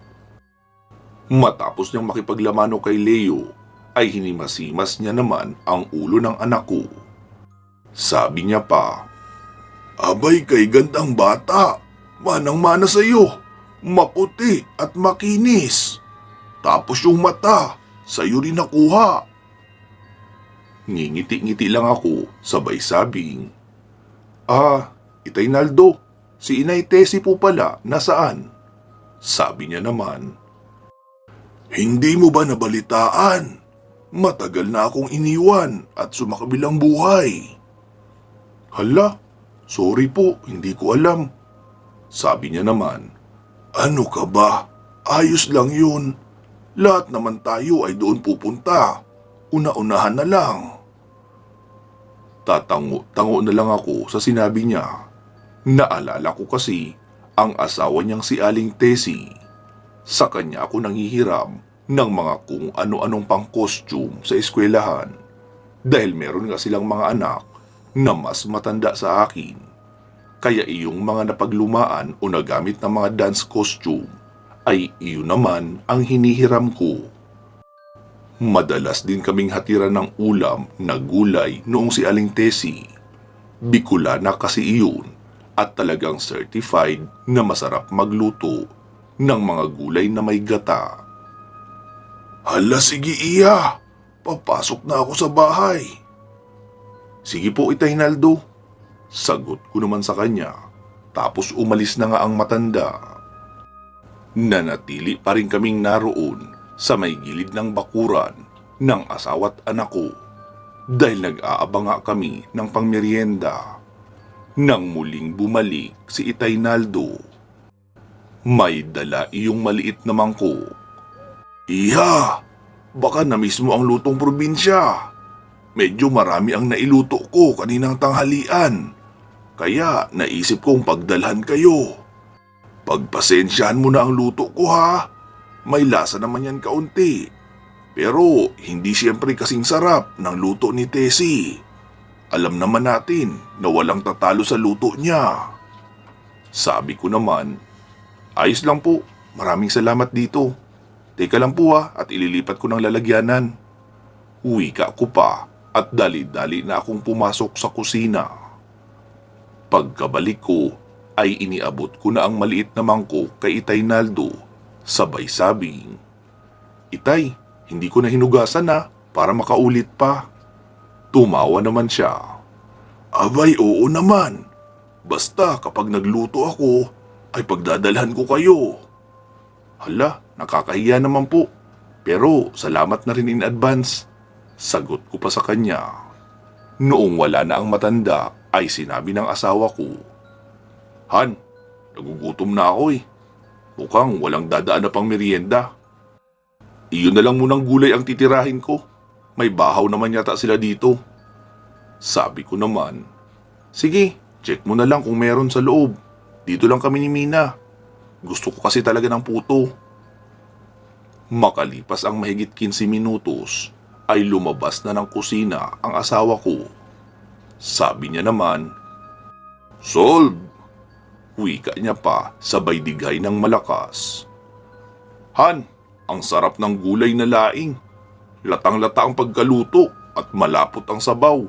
Matapos niyang makipaglamano kay Leo, ay hinimasimas niya naman ang ulo ng anak ko. Sabi niya pa, "Abay kay gandang bata, manang-mana sa'yo, maputi at makinis. Tapos yung mata, sa'yo rin nakuha." Ngingiti-ngiti lang ako, sabay sabing, Itay Naldo, si Inay Tessie po pala, nasaan?" Sabi niya naman, "Hindi mo ba nabalitaan? Matagal na akong iniwan at sumakabilang buhay." "Hala, sorry po, hindi ko alam." Sabi niya naman, "Ano ka ba? Ayos lang yun. Lahat naman tayo ay doon pupunta. Una-unahan na lang." Tatango na lang ako sa sinabi niya. Naalala ko kasi ang asawa niyang si Aling Tessie. Sa kanya ako nanghihiram ng mga kung ano-anong pang-costume sa eskwelahan dahil meron nga silang mga anak na mas matanda sa akin. Kaya iyong mga napaglumaan o nagamit na mga dance costume ay iyon naman ang hinihiram ko. Madalas din kaming hatiran ng ulam na gulay noong si Aling Tessie. Bicolana kasi iyon at talagang certified na masarap magluto ng mga gulay na may gata. "Hala, sige iya, papasok na ako sa bahay." "Sige po, Itay Naldo." Sagot ko naman sa kanya, tapos umalis na nga ang matanda. Nanatili pa rin kaming naroon sa may gilid ng bakuran ng asawa't anak ko dahil nag-aabang nga kami ng pangmeryenda. Nang muling bumalik si Itay Naldo, may dala iyong maliit na mangkok. "Iha, baka na-miss mo ang lutong probinsya. Medyo marami ang nailuto ko kaninang tanghalian, kaya naisip kong pagdalhan kayo. Pagpasensyahan mo na ang luto ko ha. May lasa naman yan kaunti. Pero hindi siyempre kasing sarap ng luto ni Tessie. Alam naman natin na walang tatalo sa luto niya." Sabi ko naman, "Ayos lang po, maraming salamat dito. Teka lang po at ililipat ko ng lalagyanan." Wika ko pa at dali-dali na akong pumasok sa kusina. Pagkabalik ko ay iniabot ko na ang maliit na mangkok kay Itay Naldo. Sabay sabing, "Itay, hindi ko na hinugasan para makaulit pa." Tumawa naman siya. "Abay, oo naman. Basta kapag nagluto ako, ay pagdadalhan ko kayo." "Hala, nakakahiya naman po. Pero salamat na rin in advance." Sagot ko pa sa kanya. Noong wala na ang matanda, ay sinabi ng asawa ko, "Han, nagugutom na ako eh. Mukhang walang dadaan na pang merienda. Iyon na lang munang gulay ang titirahin ko. May bahaw naman yata sila dito." Sabi ko naman, "Sige, check mo na lang kung meron sa loob. Dito lang kami ni Mina. Gusto ko kasi talaga ng puto." Makalipas ang mahigit 15 minutos, ay lumabas na ng kusina ang asawa ko. Sabi niya naman, "Solve!" Wika niya pa sabay dighay ng malakas. "Han, ang sarap ng gulay na laing. Latang-lata ang pagkaluto at malapot ang sabaw."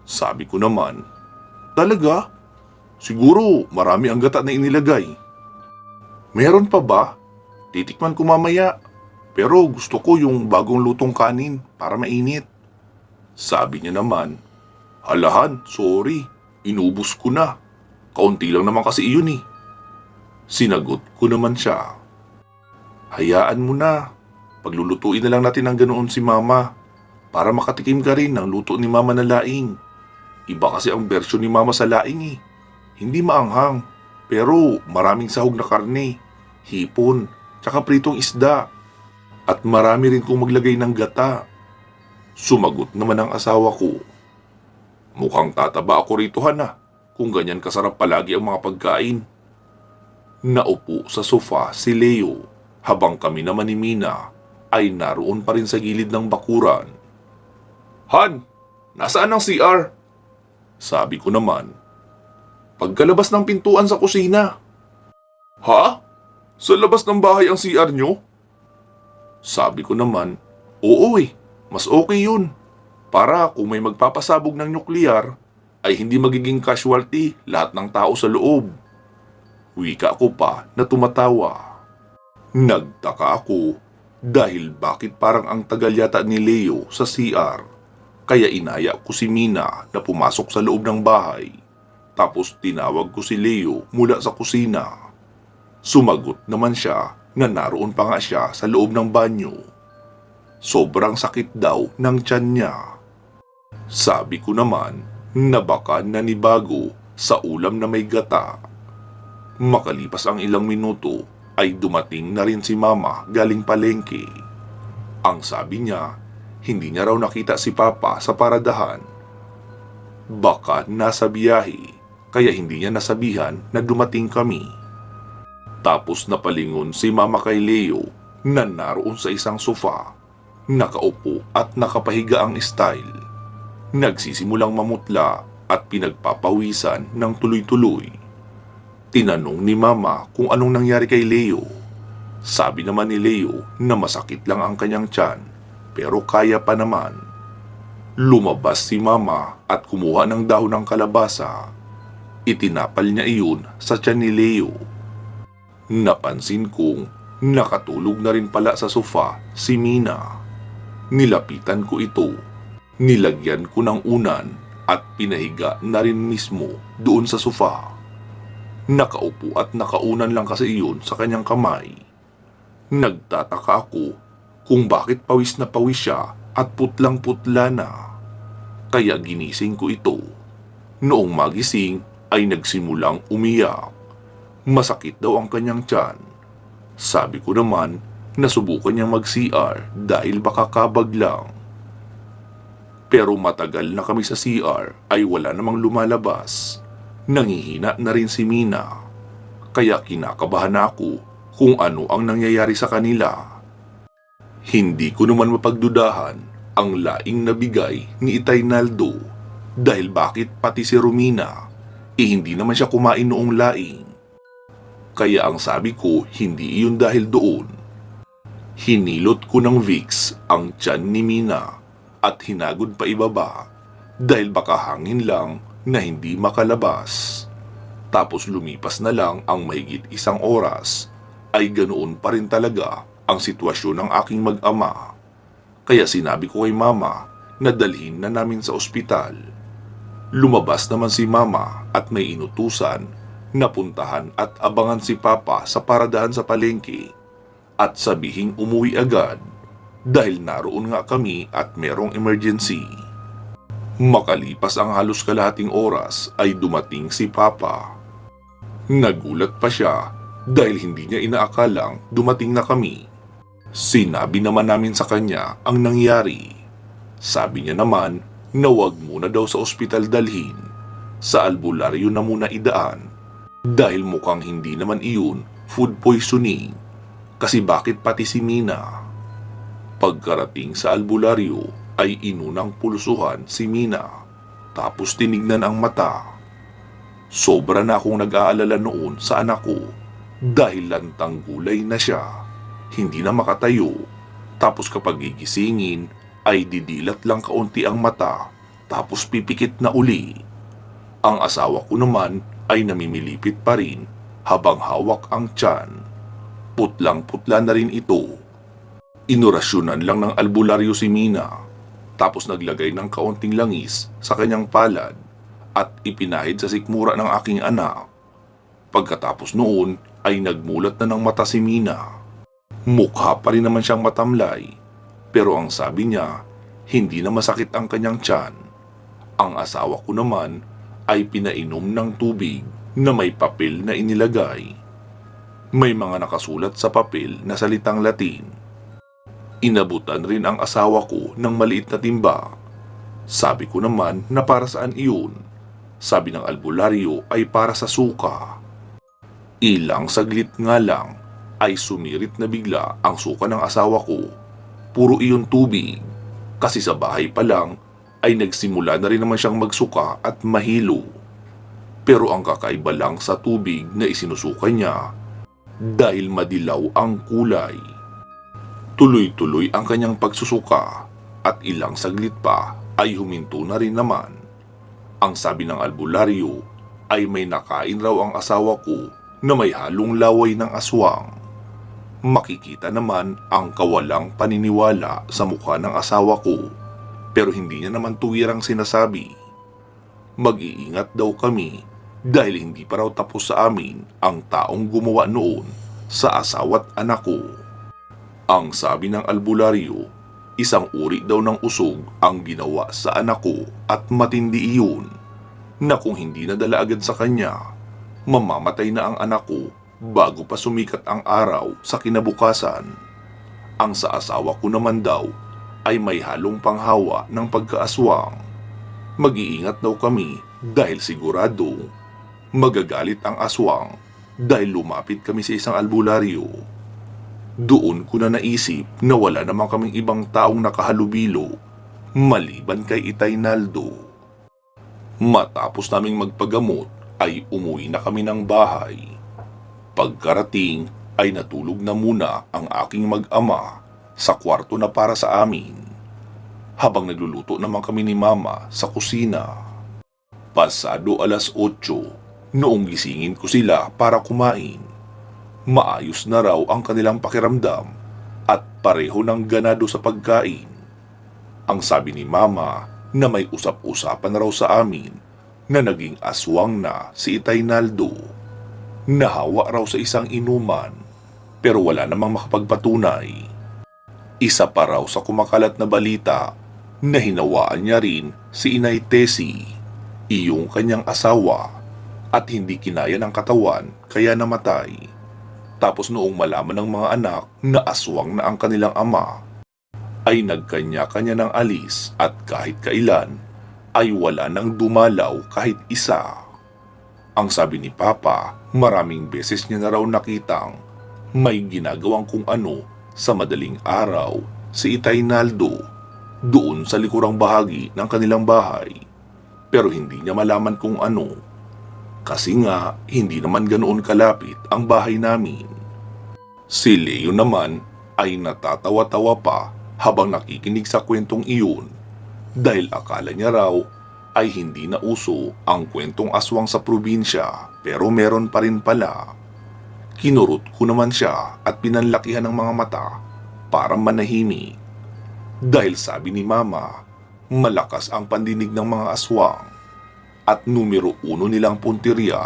Sabi ko naman, "Talaga? Siguro marami ang gata na inilagay." "Meron pa ba? Titikman ko mamaya. Pero gusto ko yung bagong lutong kanin para mainit." Sabi niya naman, "Halahan, sorry. Inubos ko na. Kaunti lang naman kasi iyon eh." Sinagot ko naman siya, "Hayaan mo na. Paglulutuin na lang natin ng ganoon si Mama para makatikim ka rin ng luto ni Mama na laing. Iba kasi ang bersyon ni Mama sa laing eh. Hindi maanghang, pero maraming sahog na karne, hipon, tsaka pritong isda. At marami rin kung maglagay ng gata." Sumagot naman ang asawa ko, "Mukhang tataba ako rito kung ganyan kasarap palagi ang mga pagkain." Naupo sa sofa si Leo habang kami naman ni Mina ay naroon pa rin sa gilid ng bakuran. "Han, nasaan ang CR?" Sabi ko naman, "Pagkalabas ng pintuan sa kusina." "Ha? Sa labas ng bahay ang CR nyo? Sabi ko naman, oo mas okay yun. Para kung may magpapasabog ng nuklear, ay hindi magiging casualty lahat ng tao sa loob. Wika ko pa na tumatawa. Nagtaka ako dahil bakit parang ang tagal yata ni Leo sa CR. Kaya inaya ko si Mina na pumasok sa loob ng bahay. Tapos tinawag ko si Leo mula sa kusina. Sumagot naman siya na naroon pa nga siya sa loob ng banyo. Sobrang sakit daw ng tiyan niya. Sabi ko naman na baka nanibago sa ulam na may gata. Makalipas ang ilang minuto ay dumating na rin si Mama galing palengke. Ang sabi niya, hindi niya raw nakita si Papa sa paradahan. Baka nasa biyahe, kaya hindi niya nasabihan na dumating kami. Tapos napalingon si Mama kay Leo na naroon sa isang sofa, nakaupo at nakapahiga ang style. Nagsisimulang mamutla at pinagpapawisan ng tuloy-tuloy. Tinanong ni Mama kung anong nangyari kay Leo. Sabi naman ni Leo na masakit lang ang kanyang tiyan pero kaya pa naman. Lumabas si Mama at kumuha ng dahon ng kalabasa. Itinapal niya iyon sa tiyan ni Leo. Napansin kong nakatulog na rin pala sa sofa si Mina. Nilapitan ko ito. Nilagyan ko ng unan at pinahiga na rin mismo doon sa sofa. Nakaupo at nakaunan lang kasi iyon sa kanyang kamay. Nagtataka ako kung bakit pawis na pawis siya at putlang-putla na. Kaya ginising ko ito. Noong magising ay nagsimulang umiyak. Masakit daw ang kanyang tiyan. Sabi ko naman na subukan niyang mag-CR dahil baka kabag lang. Pero matagal na kami sa CR ay wala namang lumalabas. Nangihina na rin si Mina. Kaya kinakabahan ako kung ano ang nangyayari sa kanila. Hindi ko naman mapagdudahan ang laing nabigay ni Itay Naldo dahil bakit pati si Romina hindi naman siya kumain noong laing. Kaya ang sabi ko hindi iyon dahil doon. Hinilot ko ng Vicks ang tiyan ni Mina at hinagod pa ibaba dahil baka hangin lang na hindi makalabas. Tapos lumipas na lang ang mahigit isang oras ay ganoon pa rin talaga ang sitwasyon ng aking mag-ama. Kaya sinabi ko kay Mama na dalhin na namin sa ospital. Lumabas naman si Mama at may inutusan na puntahan at abangan si Papa sa paradahan sa palengke at sabihing umuwi agad dahil naroon nga kami at merong emergency. Makalipas ang halos kalahating oras ay dumating si Papa. Nagulat pa siya dahil hindi niya inaakalang dumating na kami. Sinabi naman namin sa kanya ang nangyari. Sabi niya naman na wag muna daw sa ospital dalhin. Sa albularyo na muna idaan dahil mukhang hindi naman iyon food poisoning. Kasi bakit pati si Mina? Pagkarating sa albularyo ay inunang pulsuhan si Mina. Tapos tinignan ang mata. Sobra na akong nag-aalala noon sa anak ko dahil lantang gulay na siya. Hindi na makatayo. Tapos kapag gigisingin ay didilat lang kaunti ang mata tapos pipikit na uli. Ang asawa ko naman ay namimilipit pa rin habang hawak ang tiyan. Putlang-putla na rin ito. Inorasyonan lang ng albularyo si Mina. Tapos naglagay ng kaunting langis sa kanyang palad at ipinahid sa sikmura ng aking anak. Pagkatapos noon ay nagmulat na ng mata si Mina. Mukha pa rin naman siyang matamlay pero ang sabi niya hindi na masakit ang kanyang tiyan. Ang asawa ko naman ay pinainom ng tubig na may papel na inilagay. May mga nakasulat sa papel na salitang Latin. Inabutan rin ang asawa ko ng maliit na timba. Sabi ko naman na para saan iyon. Sabi ng albularyo ay para sa suka. Ilang saglit nga lang ay sumirit na bigla ang suka ng asawa ko. Puro iyon tubig. Kasi sa bahay pa lang ay nagsimula na rin naman siyang magsuka at mahilo. Pero ang kakaiba lang sa tubig na isinusuka niya dahil madilaw ang kulay. Tuloy-tuloy ang kanyang pagsusuka at ilang saglit pa ay huminto na rin naman. Ang sabi ng albularyo ay may nakain raw ang asawa ko na may halong laway ng aswang. Makikita naman ang kawalang paniniwala sa mukha ng asawa ko, pero hindi niya naman tuwirang sinasabi. Mag-iingat daw kami dahil hindi pa raw tapos sa amin ang taong gumawa noon sa asawa't anak ko. Ang sabi ng albularyo, isang uri daw ng usog ang ginawa sa anak ko at matindi iyon na kung hindi nadala agad sa kanya, mamamatay na ang anak ko bago pa sumikat ang araw sa kinabukasan. Ang sa asawa ko naman daw ay may halong panghawa ng pagkaaswang. Mag-iingat daw kami dahil sigurado magagalit ang aswang dahil lumapit kami sa isang albularyo. Doon ko na naisip na wala naman kaming ibang taong nakahalubilo maliban kay Itay Naldo. Matapos naming magpagamot ay umuwi na kami ng bahay. Pagkarating ay natulog na muna ang aking mag-ama sa kwarto na para sa amin, habang nagluluto naman kami ni Mama sa kusina. Pasado 8:00 noong gisingin ko sila para kumain. Maayos na raw ang kanilang pakiramdam at pareho ng ganado sa pagkain. Ang sabi ni Mama na may usap-usapan raw sa amin na naging aswang na si Itay Naldo. Nahawa raw sa isang inuman pero wala namang makapagpatunay. Isa pa raw sa kumakalat na balita na hinawaan niya rin si Inay Tessie, iyong kanyang asawa, at hindi kinaya ng katawan kaya namatay. Tapos noong malaman ng mga anak na aswang na ang kanilang ama, ay nagkanya-kanya ng alis at kahit kailan ay wala nang dumalaw kahit isa. Ang sabi ni Papa, maraming beses niya na raw nakitang may ginagawang kung ano sa madaling araw si Itay Naldo doon sa likurang bahagi ng kanilang bahay. Pero hindi niya malaman kung ano. Kasi nga, hindi naman ganoon kalapit ang bahay namin. Si Leo naman ay natatawa-tawa pa habang nakikinig sa kwentong iyon dahil akala niya raw ay hindi na uso ang kwentong aswang sa probinsya pero meron pa rin pala. Kinurot ko naman siya at pinanlakihan ng mga mata para manahimik. Dahil sabi ni Mama, malakas ang pandinig ng mga aswang. At numero 1 nilang puntirya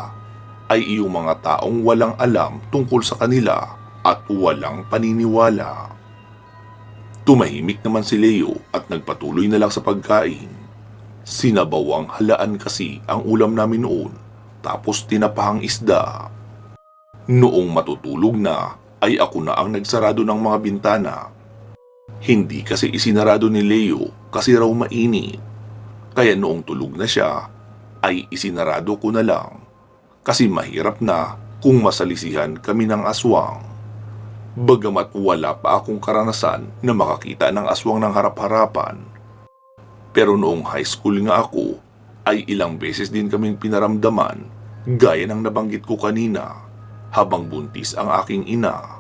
ay iyong mga taong walang alam tungkol sa kanila at walang paniniwala. Tumahimik naman si Leo at nagpatuloy na lang sa pagkain. Sinabawang halaan kasi ang ulam namin noon, tapos tinapahang isda. Noong matutulog na ay ako na ang nagsarado ng mga bintana. Hindi kasi isinarado ni Leo kasi raw mainit. Kaya noong tulog na siya, ay isinarado ko na lang kasi mahirap na kung masalisihan kami ng aswang. Bagamat wala pa akong karanasan na makakita ng aswang ng harap-harapan. Pero noong high school nga ako, ay ilang beses din kaming pinaramdaman gaya ng nabanggit ko kanina habang buntis ang aking ina.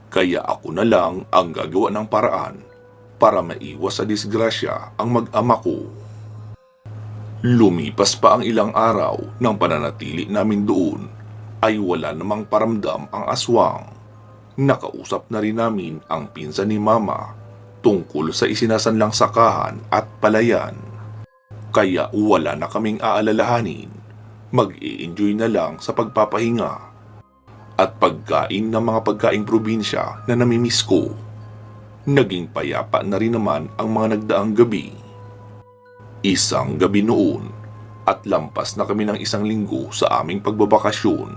Kaya ako na lang ang gagawa ng paraan para maiwas sa disgrasya ang mag-ama ko. Lumipas pa ang ilang araw ng pananatili namin doon ay wala namang paramdam ang aswang. Nakausap na rin namin ang pinsan ni Mama tungkol sa isinasanlang sakahan at palayan. Kaya wala na kaming aalalahanin, mag-i-enjoy na lang sa pagpapahinga at pagkain ng mga pagkaing probinsya na namimiss ko. Naging payapa na rin naman ang mga nagdaang gabi. Isang gabi noon at lampas na kami ng isang linggo sa aming pagbabakasyon.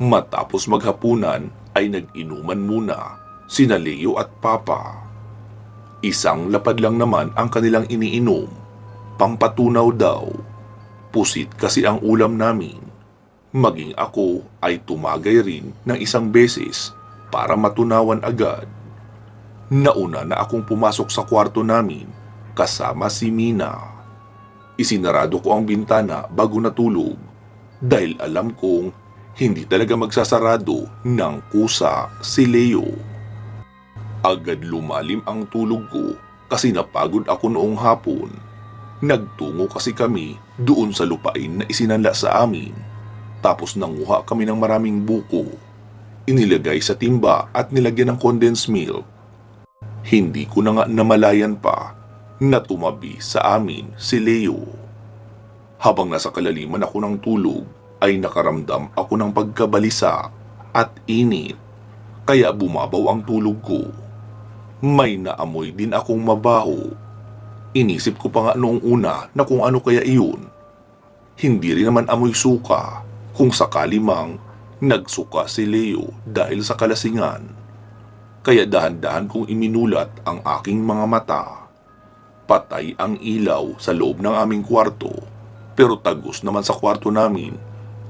Matapos maghapunan ay nag-inuman muna sina Leo at Papa. Isang lapad lang naman ang kanilang iniinom, pampatunaw daw. Pusit kasi ang ulam namin. Maging ako ay tumagay rin ng isang beses para matunawan agad. Nauna na akong pumasok sa kwarto namin kasama si Mina. Isinarado ko ang bintana bago natulog dahil alam kong hindi talaga magsasarado ng kusa si Leo. Agad lumalim ang tulog ko kasi napagod ako noong hapon. Nagtungo kasi kami doon sa lupain na isinanla sa amin. Tapos nanguha kami ng maraming buko. Inilagay sa timba at nilagyan ng condensed milk. Hindi ko na nga namalayan pa na tumabi sa amin si Leo. Habang nasa kalaliman ako ng tulog ay nakaramdam ako ng pagkabalisa at init. Kaya bumabaw ang tulog ko. May naamoy din akong mabaho. Inisip ko pa nga noong una na kung ano kaya iyon. Hindi rin naman amoy suka kung sakali mang nagsuka si Leo dahil sa kalasingan. Kaya dahan-dahan kong iminulat ang aking mga mata. Patay ang ilaw sa loob ng aming kwarto, pero tagos naman sa kwarto namin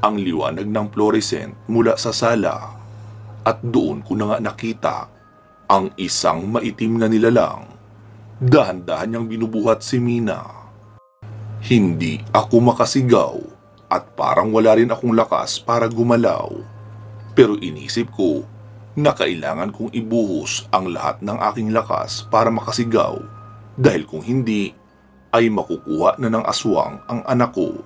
ang liwanag ng fluorescent mula sa sala. At doon ko na nga nakita ang isang maitim na nilalang. Dahan-dahan niyang binubuhat si Mina. Hindi ako makasigaw at parang wala rin akong lakas para gumalaw. Pero inisip ko na kailangan kong ibuhos ang lahat ng aking lakas para makasigaw dahil kung hindi ay makukuha na ng aswang ang anak ko.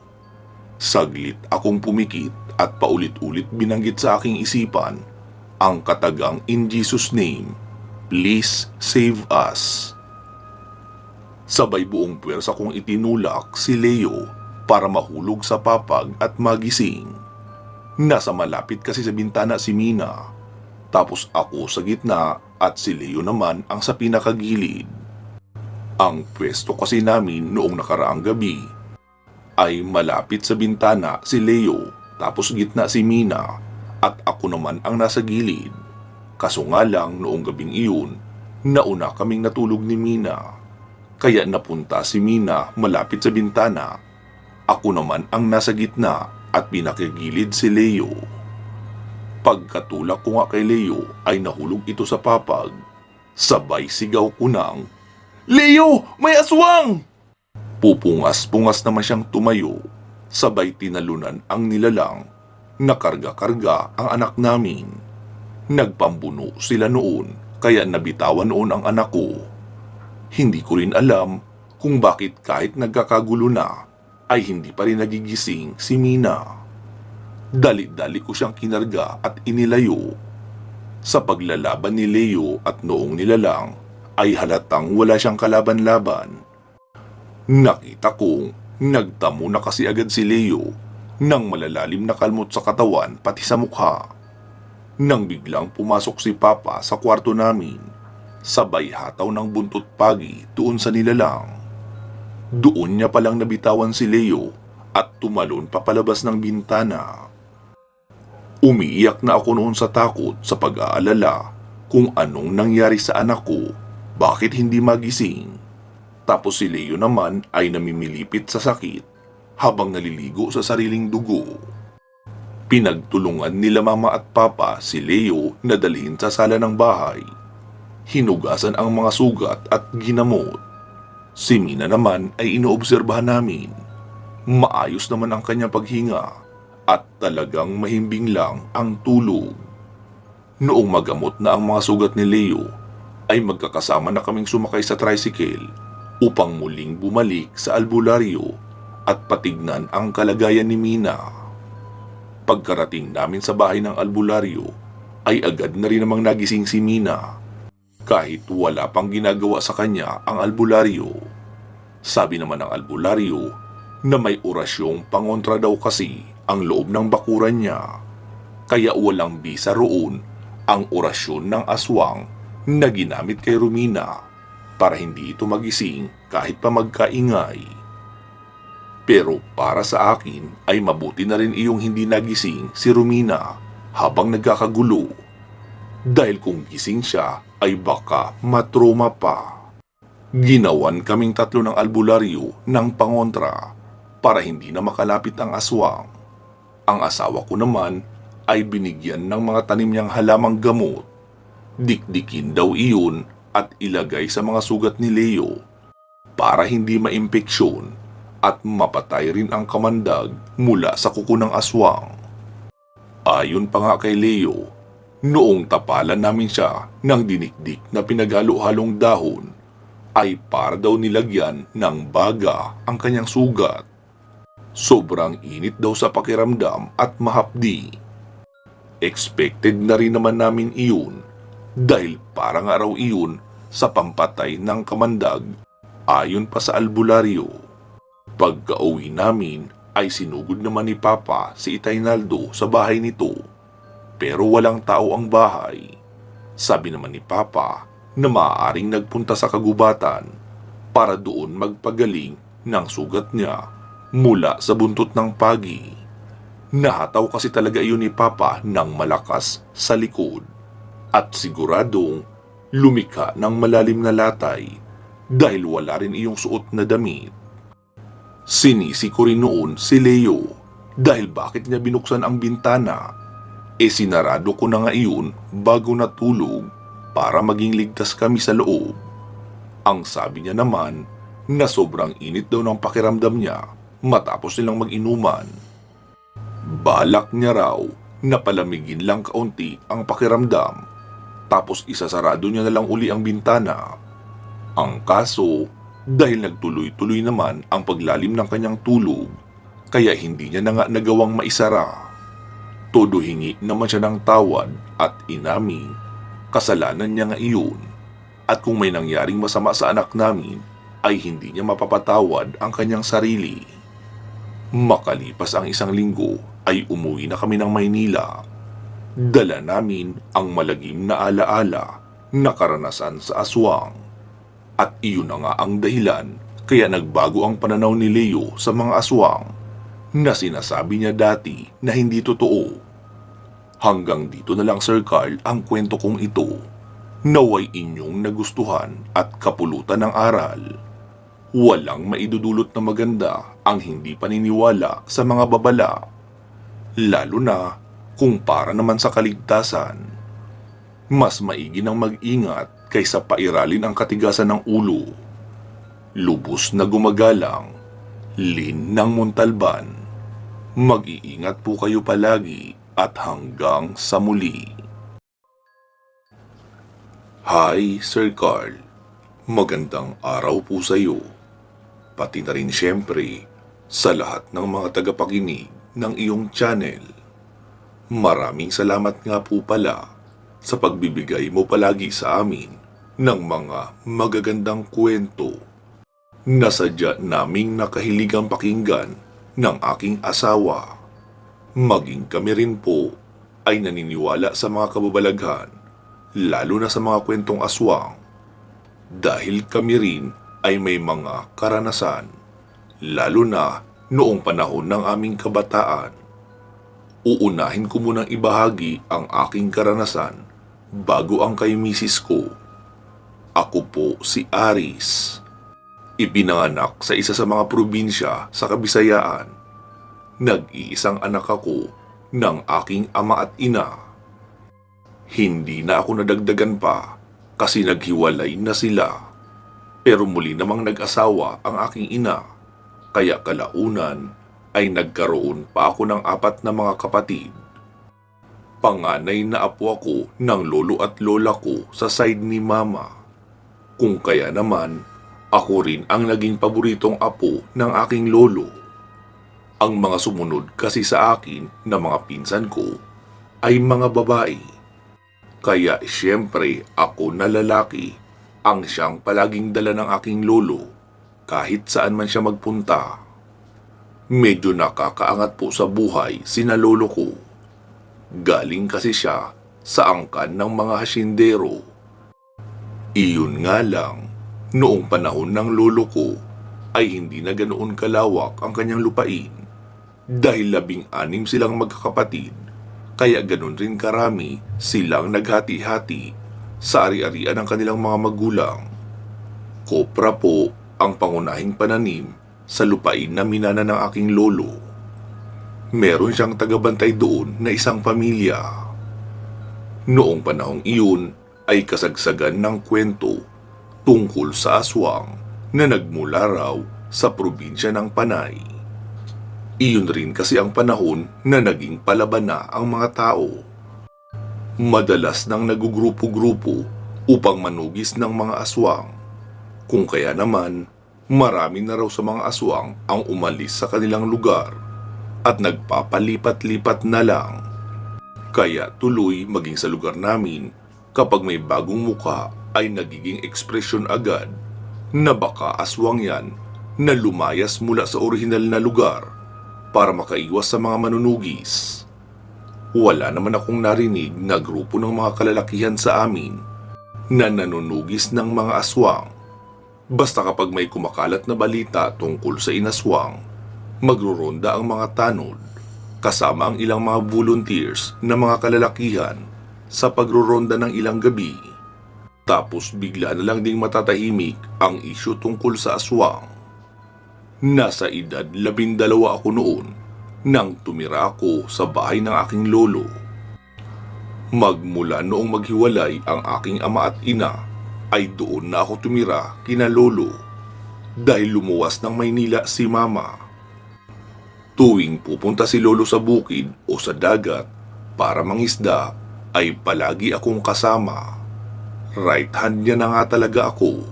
Saglit akong pumikit at paulit-ulit binanggit sa aking isipan ang katagang "In Jesus' name, please save us." Sabay buong puwersa kong itinulak si Leo para mahulog sa papag at magising. Nasa malapit kasi sa bintana si Mina, tapos ako sa gitna at si Leo naman ang sa pinakagilid. Ang pwesto kasi namin noong nakaraang gabi ay malapit sa bintana si Leo, tapos gitna si Mina at ako naman ang nasa gilid. Kaso nga lang noong gabing iyon, nauna kaming natulog ni Mina. Kaya napunta si Mina malapit sa bintana. Ako naman ang nasa gitna at pinakigilid si Leo. Pagkatulak ko nga kay Leo ay nahulog ito sa papag. Sabay sigaw ko ng, "Leo! May aswang!" Pupungas-pungas naman siyang tumayo. Sabay tinalunan ang nilalang. Nakarga-karga ang anak namin. Nagpambuno sila noon kaya nabitawan noon ang anak ko. Hindi ko rin alam kung bakit kahit nagkakagulo na ay hindi pa rin nagigising si Mina. Dali-dali ko siyang kinarga at inilayo. Sa paglalaban ni Leo at noong nilalang ay halatang wala siyang kalaban-laban. Nakita kong nagtamo na kasi agad si Leo ng malalalim na kalmot sa katawan pati sa mukha. Nang biglang pumasok si Papa sa kwarto namin, sabay hataw ng buntot pagi doon sa nilalang. Doon niya palang nabitawan si Leo at tumalon papalabas ng bintana. Umiiyak na ako noon sa takot sa pag-aalala kung anong nangyari sa anak ko, bakit hindi magising. Tapos si Leo naman ay namimilipit sa sakit habang naliligo sa sariling dugo. Pinagtulungan nila Mama at Papa si Leo na dalhin sa sala ng bahay. Hinugasan ang mga sugat at ginamot. Si Mina naman ay inoobserbahan namin. Maayos naman ang kanyang paghinga at talagang mahimbing lang ang tulog. Noong magamot na ang mga sugat ni Leo, ay magkakasama na kaming sumakay sa tricycle upang muling bumalik sa albularyo at patignan ang kalagayan ni Mina. Pagkarating namin sa bahay ng albularyo, ay agad na rin namang nagising si Mina. Kahit wala pang ginagawa sa kanya ang albularyo. Sabi naman ng albularyo na may orasyong pangontra daw kasi ang loob ng bakuran niya. Kaya walang bisa roon ang orasyon ng aswang na ginamit kay Romina para hindi ito magising kahit pa magkaingay. Pero para sa akin ay mabuti na rin iyong hindi nagising si Romina habang nagkakagulo. Dahil kung gising siya ay baka matroma pa. Ginawan kaming tatlo ng albularyo ng pangontra para hindi na makalapit ang aswang. Ang asawa ko naman ay binigyan ng mga tanim niyang halamang gamot. Dikdikin daw iyon at ilagay sa mga sugat ni Leo para hindi maimpeksyon at mapatay rin ang kamandag mula sa kuko ng aswang. Ayon pa nga kay Leo, Noong tapalan namin siya ng dinikdik na pinaghalo-halong dahon, ay para daw nilagyan ng baga ang kanyang sugat. Sobrang init daw sa pakiramdam at mahapdi. Expected na rin naman namin iyon dahil parang araw iyon sa pampatay ng kamandag ayon pa sa albularyo. Pagka-uwi namin ay sinugod naman ni Papa si Itay Naldo sa bahay nito, pero walang tao ang bahay. Sabi naman ni Papa na maaaring nagpunta sa kagubatan para doon magpagaling ng sugat niya mula sa buntot ng pagi. Nahataw kasi talaga iyon ni Papa ng malakas sa likod at siguradong lumika ng malalim na latay dahil wala rin iyong suot na damit. Sinisi ko rin noon si Leo dahil bakit niya binuksan ang bintana. Sinarado ko na nga iyon bago natulog para maging ligtas kami sa loob. Ang sabi niya naman na sobrang init daw ng pakiramdam niya matapos nilang mag-inuman. Balak niya raw na palamigin lang kaunti ang pakiramdam tapos isasarado niya na lang uli ang bintana. Ang kaso, dahil nagtuloy-tuloy naman ang paglalim ng kanyang tulog, kaya hindi niya na nga nagawang maisara. Todo hingi naman siya ng tawad at inaming kasalanan niya nga iyon. At kung may nangyaring masama sa anak namin, ay hindi niya mapapatawad ang kanyang sarili. Makalipas ang 1 linggo ay umuwi na kami ng Maynila. Dala namin ang malagim na alaala na karanasan sa aswang. At iyon na nga ang dahilan kaya nagbago ang pananaw ni Leo sa mga aswang na sinasabi niya dati na hindi totoo. Hanggang dito na lang, Sir Carl, ang kwento kong ito. Naway inyong nagustuhan at kapulutan ng aral. Walang maidudulot na maganda ang hindi paniniwala sa mga babala. Lalo na kung para naman sa kaligtasan. Mas maigi nang mag-ingat kaysa pairalin ang katigasan ng ulo. Lubos na gumagalang, Lin ng Montalban. Mag-iingat po kayo palagi at hanggang sa muli. Hi, Sir Carl. Magandang araw po sa iyo. Pati na rin siyempre sa lahat ng mga tagapakinig ng iyong channel. Maraming salamat nga po pala sa pagbibigay mo palagi sa amin ng mga magagandang kwento na sadya naming nakahiligang pakinggan ng aking asawa. Maging kami rin po ay naniniwala sa mga kababalaghan, lalo na sa mga kwentong aswang, dahil kami rin ay may mga karanasan, lalo na noong panahon ng aming kabataan. Uunahin ko munang ibahagi ang aking karanasan bago ang kay misis ko. Ako po si Aris. Ipinanganak sa isa sa mga probinsya sa Kabisayaan. Nag-iisang anak ako ng aking ama at ina. Hindi na ako nadagdagan pa kasi naghiwalay na sila. Pero muli namang nag-asawa ang aking ina. Kaya kalaunan ay nagkaroon pa ako ng 4 na mga kapatid. Panganay na apo ako ng lolo at lola ko sa side ni mama. Kung kaya naman, ako rin ang naging paboritong apo ng aking lolo. Ang mga sumunod kasi sa akin na mga pinsan ko ay mga babae. Kaya siyempre ako na lalaki ang siyang palaging dala ng aking lolo kahit saan man siya magpunta. Medyo nakakaangat po sa buhay sina lolo ko. Galing kasi siya sa angkan ng mga hasyendero. Iyon nga lang, noong panahon ng lolo ko ay hindi na ganoon kalawak ang kanyang lupain dahil 16 silang magkakapatid, kaya ganoon rin karami silang naghati-hati sa ari-arian ng kanilang mga magulang. Kopra po ang pangunahing pananim sa lupain na minana ng aking lolo. Meron siyang tagabantay doon na isang pamilya. Noong panahong iyon ay kasagsagan ng kwento tungkol sa aswang na nagmula raw sa probinsya ng Panay. Iyon rin kasi ang panahon na naging palaban na ang mga tao. Madalas nang nagugrupo-grupo upang manugis ng mga aswang. Kung kaya naman, marami na raw sa mga aswang ang umalis sa kanilang lugar at nagpapalipat-lipat na lang. Kaya tuloy maging sa lugar namin, kapag may bagong muka ay nagiging ekspresyon agad na baka aswang yan na lumayas mula sa orihinal na lugar para makaiwas sa mga manunugis. Wala naman akong narinig na grupo ng mga kalalakihan sa amin na nanunugis ng mga aswang. Basta kapag may kumakalat na balita tungkol sa inaswang, magruronda ang mga tanod kasama ang ilang mga volunteers na mga kalalakihan sa pagruronda ng ilang gabi. Tapos bigla na lang ding matatahimik ang isyu tungkol sa aswang. Nasa edad 12 ako noon nang tumira ako sa bahay ng aking lolo. Magmula noong maghiwalay ang aking ama at ina, ay doon na ako tumira kina lolo dahil lumuwas ng Maynila si mama. Tuwing pupunta si lolo sa bukid o sa dagat para mangisda, ay palagi akong kasama. Right hand niya na nga talaga ako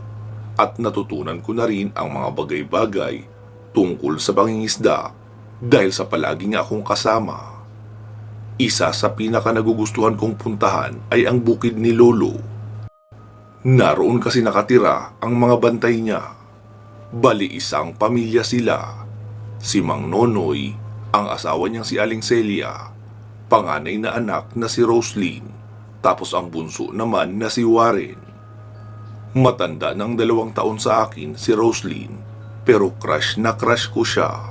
at natutunan ko na rin ang mga bagay-bagay tungkol sa pangingisda dahil sa palagi nga akong kasama. Isa sa pinaka nagugustuhan kong puntahan ay ang bukid ni lolo. Naroon kasi nakatira ang mga bantay niya. Bali isang pamilya sila. Si Mang Nonoy, ang asawa niyang si Aling Celia, panganay na anak na si Roslyn, tapos ang bunso naman na si Warren. Matanda ng 2 taon sa akin si Roslyn, pero crush na crush ko siya.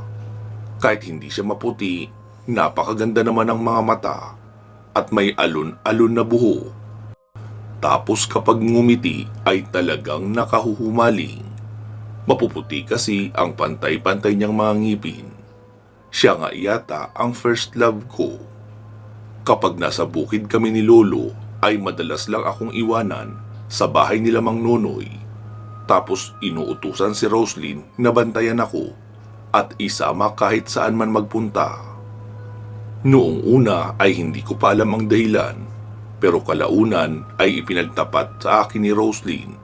Kahit hindi siya maputi, napakaganda naman ang mga mata at may alon-alon na buhok. Tapos kapag ngumiti ay talagang nakahuhumaling. Mapuputi kasi ang pantay-pantay niyang mga ngipin. Siya nga yata ang first love ko. Kapag nasa bukid kami ni lolo ay madalas lang akong iwanan sa bahay nila Mang Nonoy. Tapos inuutusan si Roslyn na bantayan ako at isama kahit saan man magpunta. Noong una ay hindi ko pa alam ang dahilan, pero kalaunan ay ipinagtapat sa akin ni Roslyn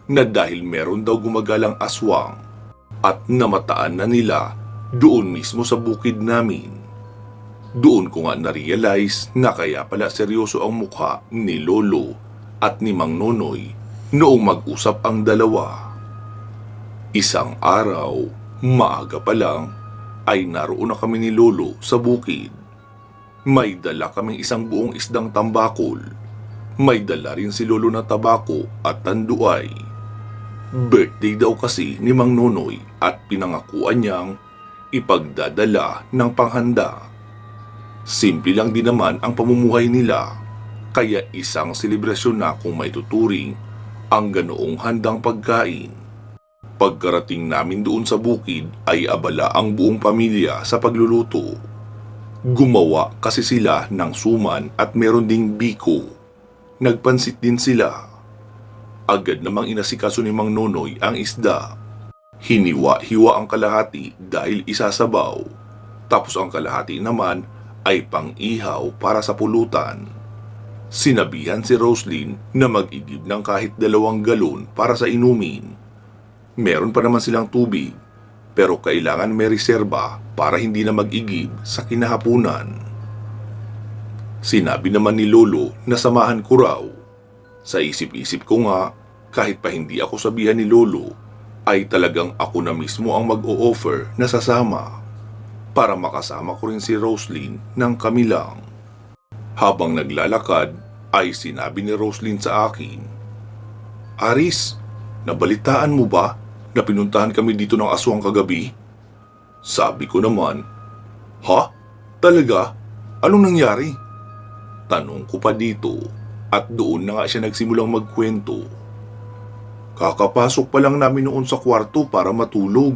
na dahil meron daw gumagalang aswang at namataan na nila doon mismo sa bukid namin. Doon ko nga na-realize na kaya pala seryoso ang mukha ni lolo at ni Mang Nonoy noong mag-usap ang dalawa. Isang araw, maaga pa lang, ay naroon na kami ni lolo sa bukid. May dala kaming isang buong isdang tambakol. May dala rin si lolo na tabako at tanduay. Birthday daw kasi ni Mang Nonoy at pinangakuan niyang ipagdadala ng panghanda. Simple lang din naman ang pamumuhay nila, kaya isang selebrasyon na kung may tuturing ang ganoong handang pagkain. Pagkarating namin doon sa bukid ay abala ang buong pamilya sa pagluluto. Gumawa kasi sila ng suman at meron ding biko. Nagpansit din sila. Agad namang inasikaso ni Mang Nonoy ang isda. Hiniwa-hiwa ang kalahati dahil isasabaw. Tapos ang kalahati naman ay pang-ihaw para sa pulutan. Sinabihan si Roslyn na mag-igib ng kahit 2 galon para sa inumin. Meron pa naman silang tubig, pero kailangan may reserba para hindi na mag-igib sa kinahapunan. Sinabi naman ni lolo na samahan ko raw. Sa isip-isip ko nga, kahit pa hindi ako sabihan ni lolo, ay talagang ako na mismo ang mag-o-offer na sasama para makasama ko rin si Roslyn ng kami lang. Habang naglalakad ay sinabi ni Roslyn sa akin, "Aris, nabalitaan mo ba na pinuntahan kami dito ng aswang kagabi?" Sabi ko naman, "Ha? Talaga? Anong nangyari?" Tanong ko pa dito at doon na nga siya nagsimulang magkwento. "Kakapasok pa lang namin noon sa kwarto para matulog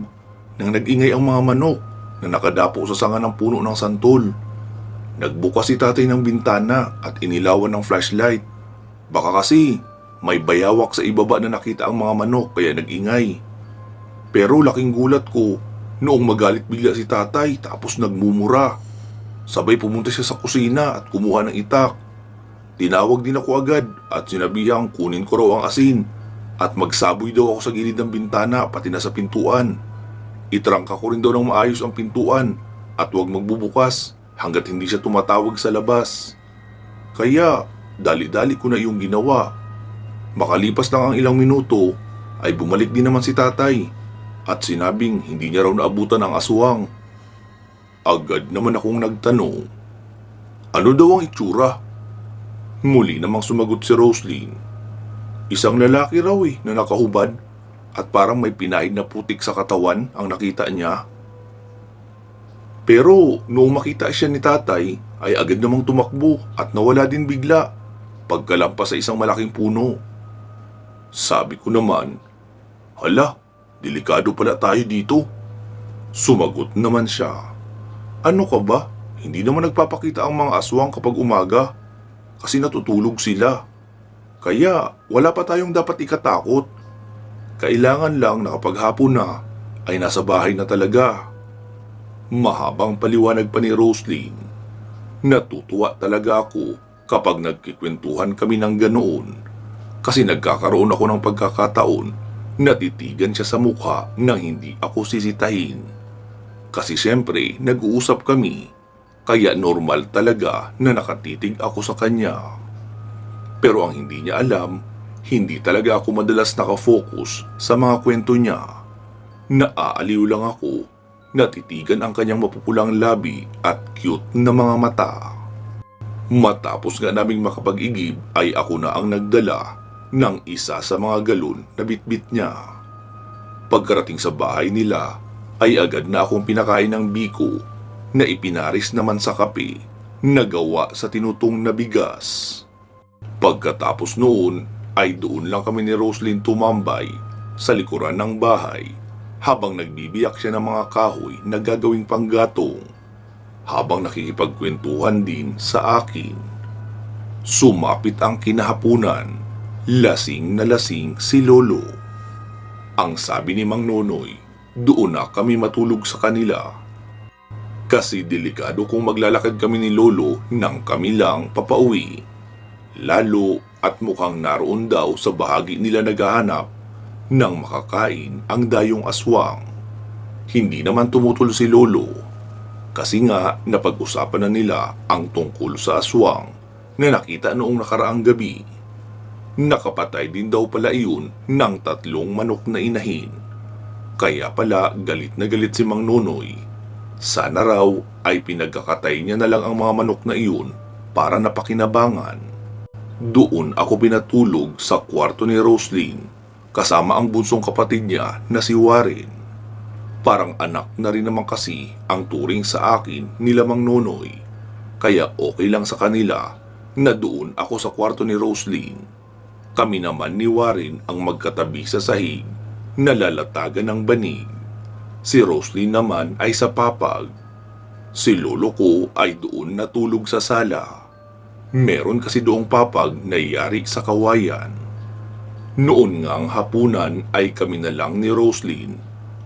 nang nag-ingay ang mga manok na nakadapo sa sanga ng puno ng santol. Nagbukas si tatay ng bintana at inilawan ng flashlight. Baka kasi may bayawak sa ibaba na nakita ang mga manok kaya nag-ingay. Pero laking gulat ko noong magalit bigla si tatay tapos nagmumura. Sabay pumunta siya sa kusina at kumuha ng itak. Tinawag din ako agad at sinabihang kunin ko raw ang asin at magsaboy daw ako sa gilid ng bintana pati na sa pintuan. Itrangka ko rin daw ng maayos ang pintuan at huwag magbubukas hanggat hindi siya tumatawag sa labas. Kaya dali-dali ko na iyong ginawa. Makalipas lang ang ilang minuto ay bumalik din naman si tatay at sinabing hindi niya raw naabutan ang aswang. Agad naman akong nagtanong, ano daw ang itsura? Muli namang sumagot si Roslyn. Isang lalaki raw na nakahubad at parang may pinahid na putik sa katawan ang nakita niya. Pero noong makita siya ni tatay ay agad namang tumakbo at nawala din bigla pagkalampas sa isang malaking puno. Sabi ko naman, hala, delikado pala tayo dito. Sumagot naman siya, ano ka ba? Hindi naman nagpapakita ang mga aswang kapag umaga kasi natutulog sila. Kaya wala pa tayong dapat ikatakot. Kailangan lang na kapag hapon na ay nasa bahay na talaga. Mahabang paliwanag pa ni Roslyn. Natutuwa talaga ako kapag nagkikwentuhan kami ng ganoon kasi nagkakaroon ako ng pagkakataon na titigan siya sa mukha nang hindi ako sisitahin. Kasi siyempre nag-uusap kami kaya normal talaga na nakatitig ako sa kanya. Pero ang hindi niya alam, hindi talaga ako madalas nakafocus sa mga kwento niya. Naaaliw lang ako, natitigan ang kanyang mapupulang labi at cute na mga mata. Matapos nga naming makapag-igib ay ako na ang nagdala ng isa sa mga galon na bitbit niya. Pagkarating sa bahay nila ay agad na akong pinakain ng biko na ipinaris naman sa kape na gawa sa tinutong na bigas. Pagkatapos noon ay doon lang kami ni Roslyn tumambay sa likuran ng bahay habang nagbibiyak siya ng mga kahoy na gagawing panggatong habang nakikipagkwentuhan din sa akin. Sumapit ang kinahapunan, lasing na lasing si Lolo. Ang sabi ni Mang Nonoy, doon na kami matulog sa kanila. Kasi delikado kung maglalakad kami ni Lolo nang kami lang papauwi. Lalo at mukhang naroon daw sa bahagi nila naghahanap ng makakain ang dayong aswang. Hindi naman tumutol si Lolo kasi nga napag-usapan na nila ang tungkol sa aswang na nakita noong nakaraang gabi. Nakapatay din daw pala iyon ng 3 manok na inahin. Kaya pala galit na galit si Mang Nonoy. Sana raw ay pinagkakatay niya na lang ang mga manok na iyon para napakinabangan. Doon ako pinatulog sa kwarto ni Roslyn kasama ang bunsong kapatid niya na si Warren. Parang anak na rin naman kasi ang turing sa akin nila Mang Nonoy. Kaya okay lang sa kanila na doon ako sa kwarto ni Roslyn. Kami naman ni Warren ang magkatabi sa sahig na lalatagan ng banig. Si Roslyn naman ay sa papag. Si lolo ko ay doon natulog sa sala. Meron kasi doong papag na yari sa kawayan. Noon ngang hapunan ay kami na lang ni Roslyn,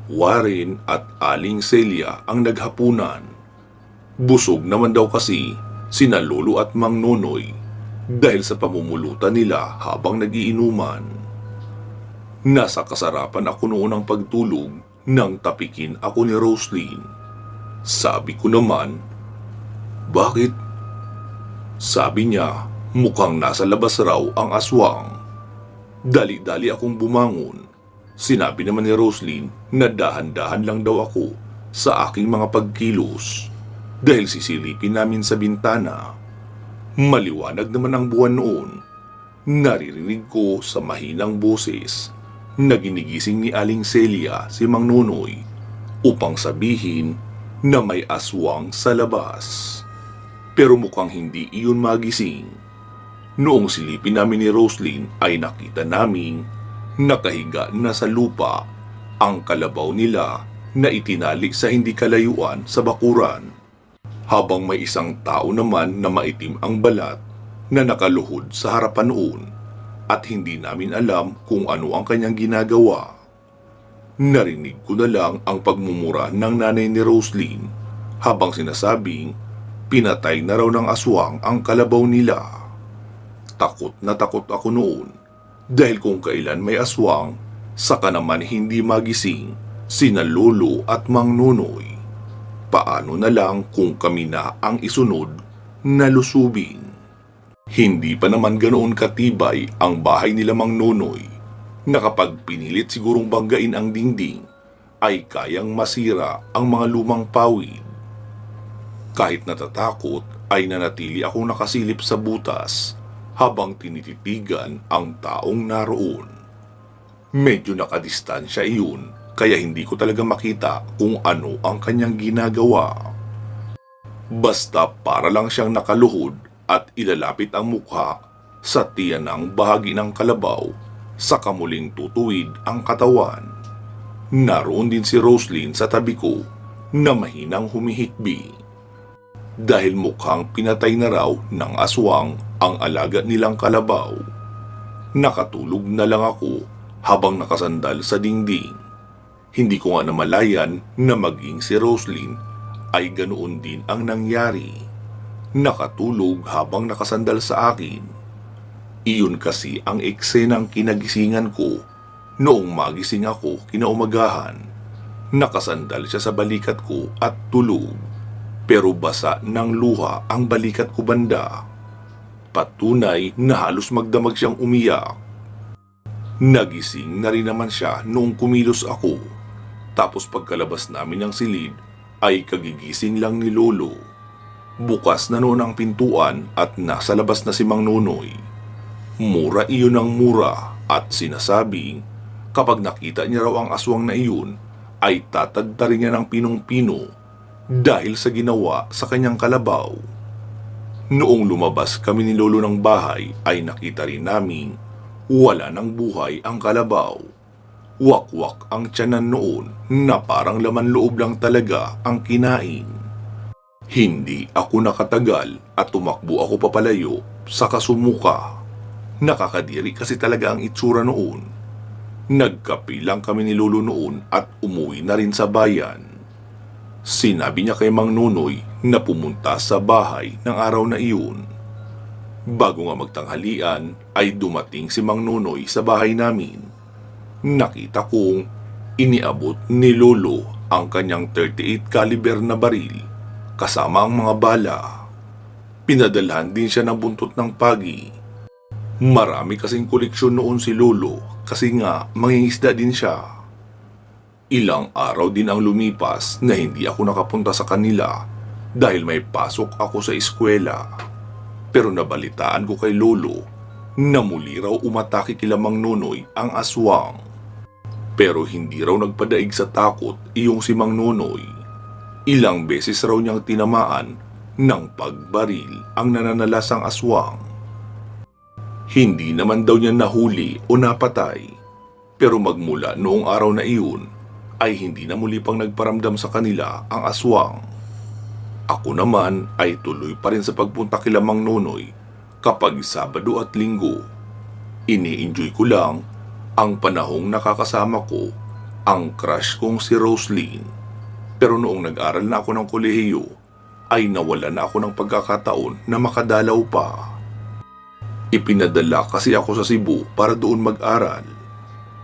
Warren at Aling Celia ang naghapunan. Busog naman daw kasi sina lolo at Mang Nonoy dahil sa pamumulutan nila habang nagiinuman. Nasa kasarapan ako noon ng pagtulog nang tapikin ako ni Roslyn. Sabi ko naman, bakit? Sabi niya, mukhang nasa labas raw ang aswang. Dali-dali akong bumangon. Sinabi naman ni Roslyn na dahan-dahan lang daw ako sa aking mga pagkilos dahil sisilipin namin sa bintana. Maliwanag naman ang buwan noon. Naririnig ko sa mahinang boses na ginigising ni Aling Celia si Mang Nonoy upang sabihin na may aswang sa labas. Pero mukhang hindi iyon magising. Noong silipin namin ni Roslyn ay nakita naming nakahiga na sa lupa ang kalabaw nila na itinali sa hindi kalayuan sa bakuran. Habang may isang tao naman na maitim ang balat na nakaluhod sa harapan noon at hindi namin alam kung ano ang kanyang ginagawa. Narinig ko na lang ang pagmumura ng nanay ni Roslyn habang sinasabing pinatay na raw ng aswang ang kalabaw nila. takot na takot ako noon dahil kung kailan may aswang, saka naman hindi magising sina lolo at mang Nonoy. Paano na lang kung kami na ang isunod na lusubin? Hindi pa naman ganoon katibay ang bahay nila mang Nonoy na kapag pinilit sigurong banggain ang dingding ay kayang masira ang mga lumang pawid. Kahit natatakot ay nanatili akong nakasilip sa butas habang tinititigan ang taong naroon. Medyo nakadistansya iyon kaya hindi ko talaga makita kung ano ang kanyang ginagawa. Basta para lang siyang nakaluhod at ilalapit ang mukha sa tiyan ng bahagi ng kalabaw sa kamuling tutuwid ang katawan. Naroon din si Roslyn sa tabi ko na mahinang humihikbi. Dahil mukhang pinatay na raw ng aswang ang alaga nilang kalabaw. Nakatulog na lang ako habang nakasandal sa dingding. Hindi ko nga namalayan na maging si Roslyn ay ganoon din ang nangyari. Nakatulog habang nakasandal sa akin. Iyon kasi ang eksenang kinagisingan ko noong magising ako kinaumagahan. Nakasandal siya sa balikat ko at tulog. Pero basa ng luha ang balikat ko banda. Patunay na halos magdamag siyang umiyak. Nagising na rin naman siya noong kumilos ako. Tapos pagkalabas namin ng silid ay kagigising lang ni Lolo. Bukas na noon ang pintuan at nasa labas na si Mang Nonoy. Mura iyon ng mura at sinasabing kapag nakita niya raw ang aswang na iyon ay tatagtarin niya ng pinong-pino dahil sa ginawa sa kanyang kalabaw. Noong lumabas kami ni Lolo ng bahay ay nakita rin namin wala ng buhay ang kalabaw. Wakwak ang tiyanan noon na parang laman loob lang talaga ang kinain. Hindi ako nakatagal at tumakbo ako papalayo sa kasumuka. Nakakadiri kasi talaga ang itsura noon. Nagkape lang kami ni Lolo noon at umuwi na rin sa bayan. Sinabi niya kay Mang Nonoy na pumunta sa bahay ng araw na iyon. Bago nga magtanghalian ay dumating si Mang Nonoy sa bahay namin. Nakita kong iniabot ni Lolo ang kanyang 38 caliber na baril kasama ang mga bala. Pinadalhan din siya ng buntot ng pagi. Marami kasing koleksyon noon si Lolo kasi nga mangingisda din siya. Ilang araw din ang lumipas na hindi ako nakapunta sa kanila dahil may pasok ako sa eskwela. Pero nabalitaan ko kay Lolo na muli raw umatake kila Mang Nonoy ang aswang. Pero hindi raw nagpadaig sa takot iyong si Mang Nonoy. Ilang beses raw niyang tinamaan ng pagbaril ang nananalasang aswang. Hindi naman daw niya nahuli o napatay. Pero magmula noong araw na iyon ay hindi na muli pang nagparamdam sa kanila ang aswang. Ako naman ay tuloy pa rin sa pagpunta kila Mang Nonoy kapag Sabado at Linggo. Ini-enjoy ko lang ang panahong nakakasama ko ang crush kong si Roslyn. Pero noong nag-aral na ako ng kolehiyo ay nawala na ako ng pagkakataon na makadalaw pa. Ipinadala kasi ako sa Cebu para doon mag-aral.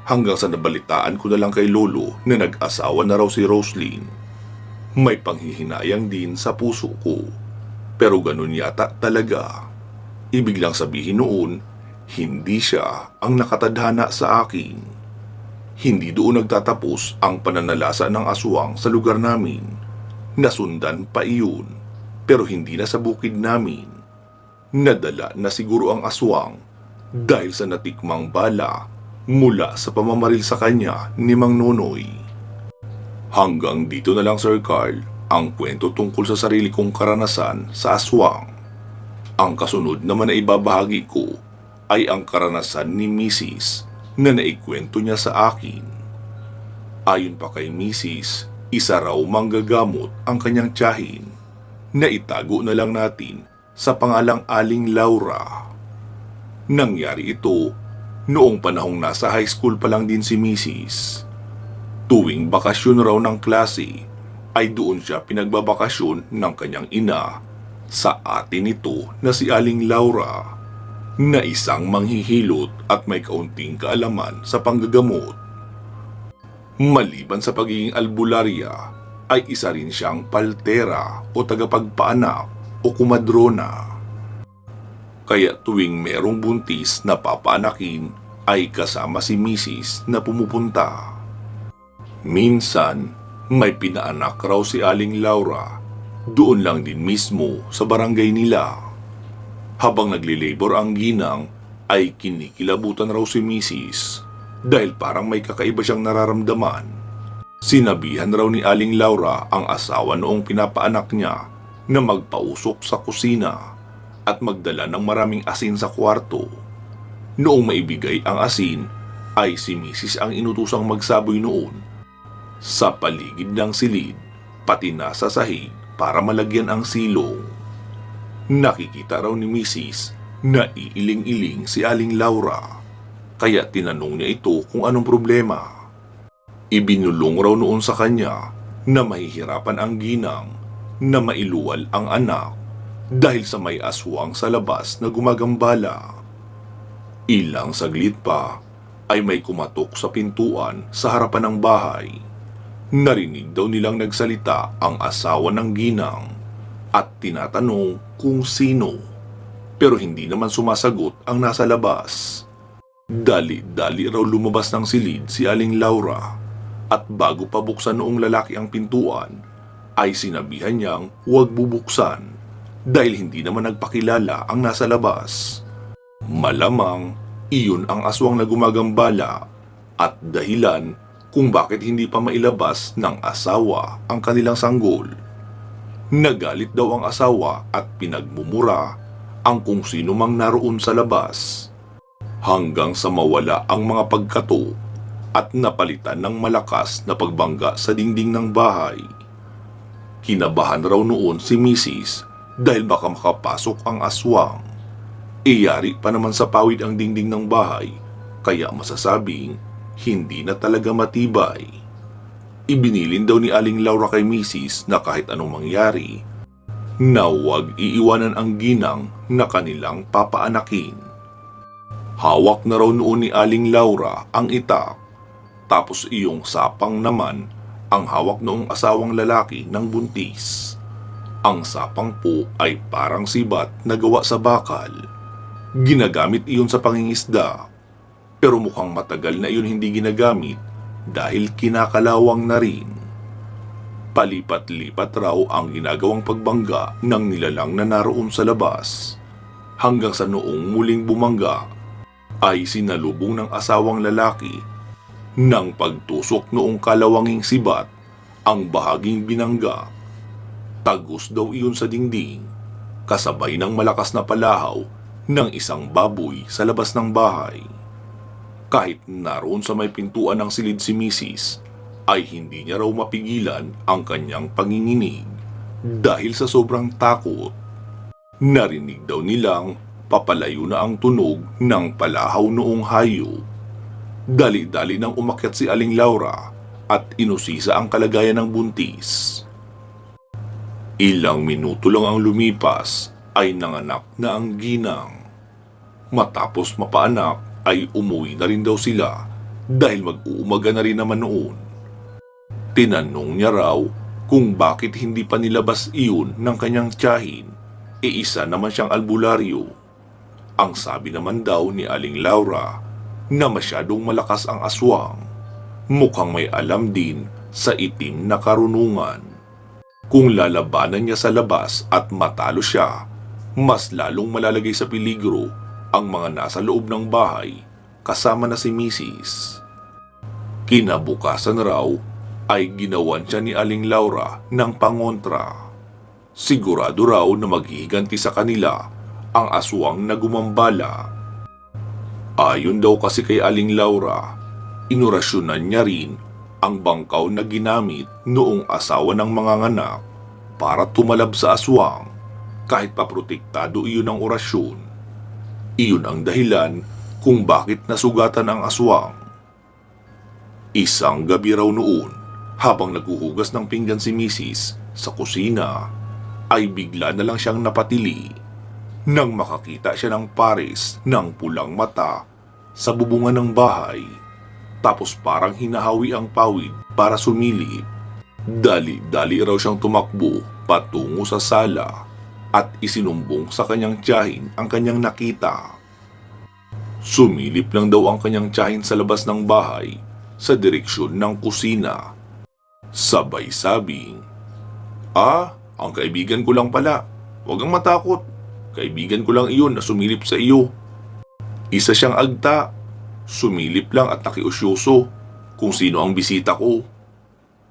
Hanggang sa nabalitaan ko na lang kay Lolo na nag-asawa na raw si Roslyn. May panghihinayang din sa puso ko. Pero ganun yata talaga. Ibig lang sabihin noon, hindi siya ang nakatadhana sa akin. Hindi doon nagtatapos ang pananalasa ng aswang sa lugar namin. Nasundan pa iyon, pero hindi na sa bukid namin. Nadala na siguro ang aswang dahil sa natikmang bala mula sa pamamaril sa kanya ni Mang Nonoy. Hanggang dito na lang, Sir Carl, ang kwento tungkol sa sarili kong karanasan sa aswang. Ang kasunod naman na ibabahagi ko ay ang karanasan ni Mrs. na naikwento niya sa akin. Ayon pa kay Mrs., isa raw manggagamot ang kanyang tiyahin na itago na lang natin sa pangalang Aling Laura. Nangyari ito noong panahong nasa high school pa lang din si Mrs. Tuwing bakasyon raw ng klase ay doon siya pinagbabakasyon ng kanyang ina sa ate nito na si Aling Laura. na isang manghihilot at may kaunting kaalaman sa panggagamot. Maliban sa pagiging albularya, ay isa rin siyang paltera o tagapagpaanak o kumadrona. Kaya tuwing merong buntis na papaanakin ay kasama si Mrs. na pumupunta. Minsan, may pinaanak raw si Aling Laura doon lang din mismo sa barangay nila. Habang nagli-labor ang ginang ay kinikilabutan raw si Mrs. dahil parang may kakaiba siyang nararamdaman. Sinabihan raw ni Aling Laura ang asawa noong pinapaanak niya na magpausok sa kusina at magdala ng maraming asin sa kwarto. Noong maibigay ang asin ay si Mrs. ang inutusang magsaboy noon sa paligid ng silid pati na sa sahig para malagyan ang silong. Nakikita raw ni Mrs. na iiling-iling si Aling Laura kaya tinanong niya ito kung anong problema. Ibinulong raw noon sa kanya na mahihirapan ang ginang na mailuwal ang anak dahil sa may aswang sa labas na gumagambala. Ilang saglit pa ay may kumatok sa pintuan sa harapan ng bahay. Narinig daw nilang nagsalita ang asawa ng ginang at tinatanong kung sino, pero hindi naman sumasagot ang nasa labas. Dali-dali raw lumabas ng silid si Aling Laura at bago pa buksan noong lalaki ang pintuan ay sinabihan niyang huwag bubuksan dahil hindi naman nagpakilala ang nasa labas. Malamang iyon ang aswang na gumagambala at dahilan kung bakit hindi pa mailabas ng asawa ang kanilang sanggol. Nagalit daw ang asawa at pinagmumura ang kung sino mang naroon sa labas hanggang sa mawala ang mga pagkato at napalitan ng malakas na pagbangga sa dingding ng bahay. Kinabahan raw noon si Mrs. dahil baka makapasok ang aswang. Iyari pa naman sa pawid ang dingding ng bahay kaya masasabing hindi na talaga matibay. Ibinilin daw ni Aling Laura kay Mrs. na kahit anong mangyari, na huwag iiwanan ang ginang na kanilang papaanakin. Hawak na raw noon ni Aling Laura ang itak, tapos iyong sapang naman ang hawak noong asawang lalaki ng buntis. Ang sapang po ay parang sibat na gawa sa bakal. Ginagamit iyon sa pangingisda, pero mukhang matagal na iyon hindi ginagamit dahil kinakalawang na rin. Palipat-lipat raw ang ginagawang pagbangga ng nilalang na naroon sa labas, hanggang sa noong muling bumangga ay sinalubong ng asawang lalaki ng pagtusok noong kalawanging sibat ang bahaging binangga. Tagos daw iyon sa dingding, kasabay ng malakas na palahaw ng isang baboy sa labas ng bahay. Kahit naroon sa may pintuan ng silid si Mrs., ay hindi niya raw mapigilan ang kanyang panginginig dahil sa sobrang takot. Narinig daw nilang papalayo na ang tunog ng palahaw noong hayop. Dali-dali nang umakyat si Aling Laura at inusisa ang kalagayan ng buntis. Ilang minuto lang ang lumipas ay nanganak na ang ginang. Matapos mapaanak ay umuwi na rin daw sila dahil mag-uumaga na rin naman noon. Tinanong niya raw kung bakit hindi pa nilabas iyon ng kanyang tiyahin, isa naman siyang albularyo. Ang sabi naman daw ni Aling Laura na masyadong malakas ang aswang, mukhang may alam din sa itim na karunungan. Kung lalabanan niya sa labas at matalo siya, mas lalong malalagay sa peligro ang mga nasa loob ng bahay kasama na si Mrs. Kinabukasan raw ay ginawan siya ni Aling Laura ng pangontra. Sigurado raw na maghihiganti sa kanila ang aswang na gumambala. Ayon daw kasi kay Aling Laura, inorasyonan niya rin ang bangkaw na ginamit noong asawa ng mga nganak para tumalab sa aswang kahit paprotektado iyon ng orasyon. Iyon ang dahilan kung bakit nasugatan ang aswang. Isang gabi raw noon, habang naghuhugas ng pinggan si Mrs. sa kusina, ay bigla na lang siyang napatili. nang makakita siya ng pares ng pulang mata sa bubungan ng bahay. Tapos parang hinahawi ang pawid para sumilip. Dali-dali raw siyang tumakbo patungo sa sala at isinumbong sa kanyang tiyahin ang kanyang nakita. Sumilip lang daw ang kanyang tiyahin sa labas ng bahay sa direksyon ng kusina. Sabay sabing, ang kaibigan ko lang pala. Huwag kang matakot. Kaibigan ko lang iyon na sumilip sa iyo. Isa siyang agta. Sumilip lang at nakiusyoso kung sino ang bisita ko.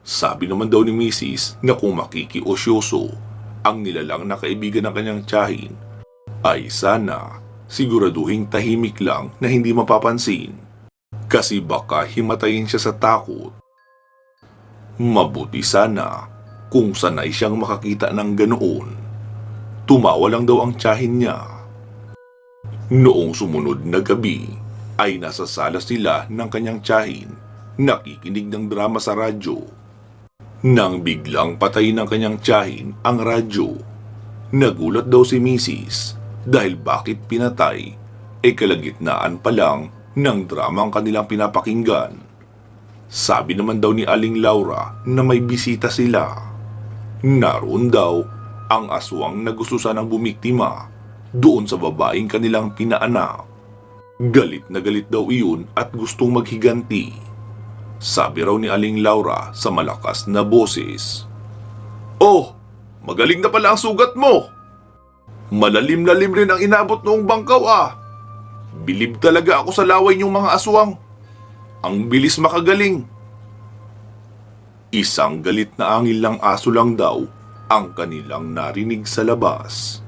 Sabi naman daw ni Mrs. na kung makikiusyoso ang nilalang na kaibigan ng kanyang tiyahin, ay sana siguraduhing tahimik lang na hindi mapapansin. Kasi baka himatayin siya sa takot. Mabuti sana kung sanay siyang makakita ng ganoon. Tumawa lang daw ang tiyahin niya. Noong sumunod na gabi ay nasa sala sila ng kanyang tiyahin, nakikinig ng drama sa radyo. Nang biglang patay ng kanyang tiyahin ang radyo, nagulat daw si Mrs. dahil bakit pinatay kalagitnaan pa lang ng drama ang kanilang pinapakinggan. Sabi naman daw ni Aling Laura na may bisita sila. Naroon daw ang aswang na gusto sanang bumiktima doon sa babaeng kanilang pinaanak. Galit na galit daw iyon at gustong maghiganti. Sabi raw ni Aling Laura sa malakas na boses, "Oh, magaling na pala ang sugat mo! Malalim-lalim rin ang inabot noong bangkaw Bilib talaga ako sa laway niyong mga aswang. Ang bilis makagaling." Isang galit na angil ng aso lang daw ang kanilang narinig sa labas.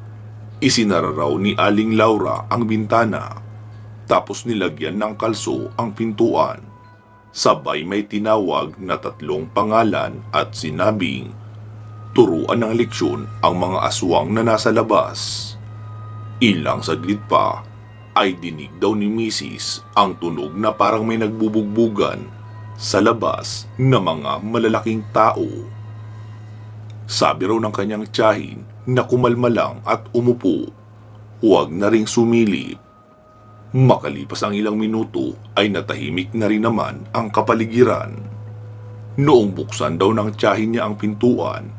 Isinara raw ni Aling Laura ang bintana. Tapos nilagyan ng kalso ang pintuan. Sabay may tinawag na 3 pangalan at sinabing, turuan ng leksyon ang mga aswang na nasa labas. Ilang saglit pa ay dinig daw ni Mrs. ang tunog na parang may nagbubugbugan sa labas na mga malalaking tao. Sabi raw ng kanyang tiyahin na kumalma lang at umupo. Huwag na ring sumilip. Makalipas ang ilang minuto ay natahimik na rin naman ang kapaligiran. Noong buksan daw ng tiyahin niya ang pintuan,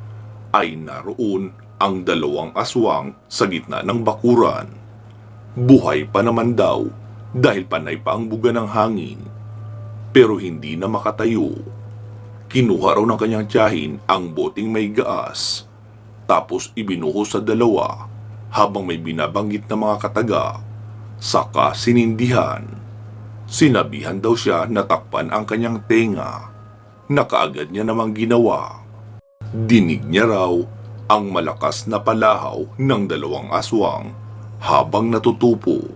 ay naroon ang 2 aswang sa gitna ng bakuran. Buhay pa naman daw dahil panay pa ang buga ng hangin, pero hindi na makatayo. Kinuha raw ng kanyang tiyahin ang boteng may gaas, tapos ibinuhos sa 2 habang may binabanggit na mga kataga. Saka sinindihan. Sinabihan daw siya na takpan ang kanyang tenga, na kaagad niya namang ginawa. Dinig niya raw ang malakas na palahaw ng 2 aswang habang natutupo.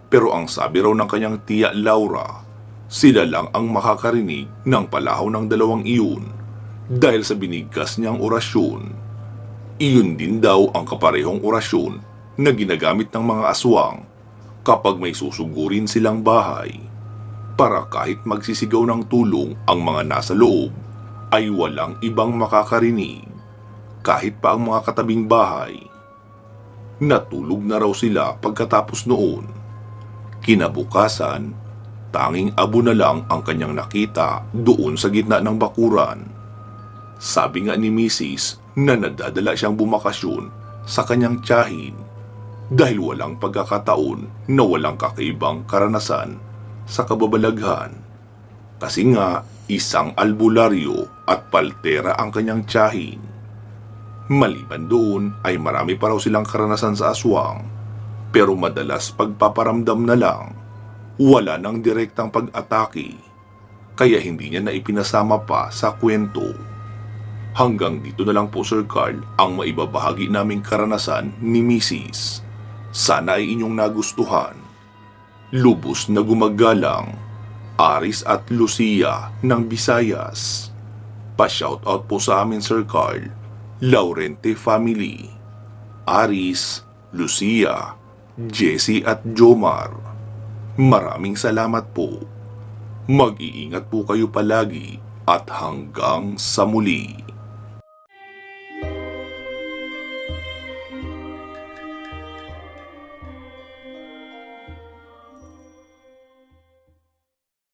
Pero ang sabi raw ng kanyang tiya Laura, sila lang ang makakarinig ng palahaw ng 2 iyon dahil sa binigkas niyang orasyon. Iyon din daw ang kaparehong orasyon na ginagamit ng mga aswang kapag may susugurin silang bahay, para kahit magsisigaw ng tulong ang mga nasa loob, ay walang ibang makakarinig, kahit pa ang mga katabing bahay. Natulog na raw sila pagkatapos noon. Kinabukasan, tanging abo na lang ang kanyang nakita doon sa gitna ng bakuran. Sabi nga ni Mrs. na nadadala siyang bumakasyon sa kanyang tiyahin dahil walang pagkakataon na walang kakaibang karanasan sa kababalaghan. Kasi nga, isang albularyo at paltera ang kanyang tiyahin. Maliban doon ay marami pa raw silang karanasan sa aswang, pero madalas pagpaparamdam na lang, wala nang direktang pag-atake, kaya hindi niya na ipinasama pa sa kwento. Hanggang dito na lang po Sir Carl ang maibabahagi naming karanasan ni Mrs. Sana ay inyong nagustuhan. Lubos na gumagalang, Aris at Lucia ng Visayas. Pa-shoutout po sa amin Sir Carl, Laurente family, Aris, Lucia, Jessie at Jomar. Maraming salamat po. Mag-iingat po kayo palagi at hanggang sa muli.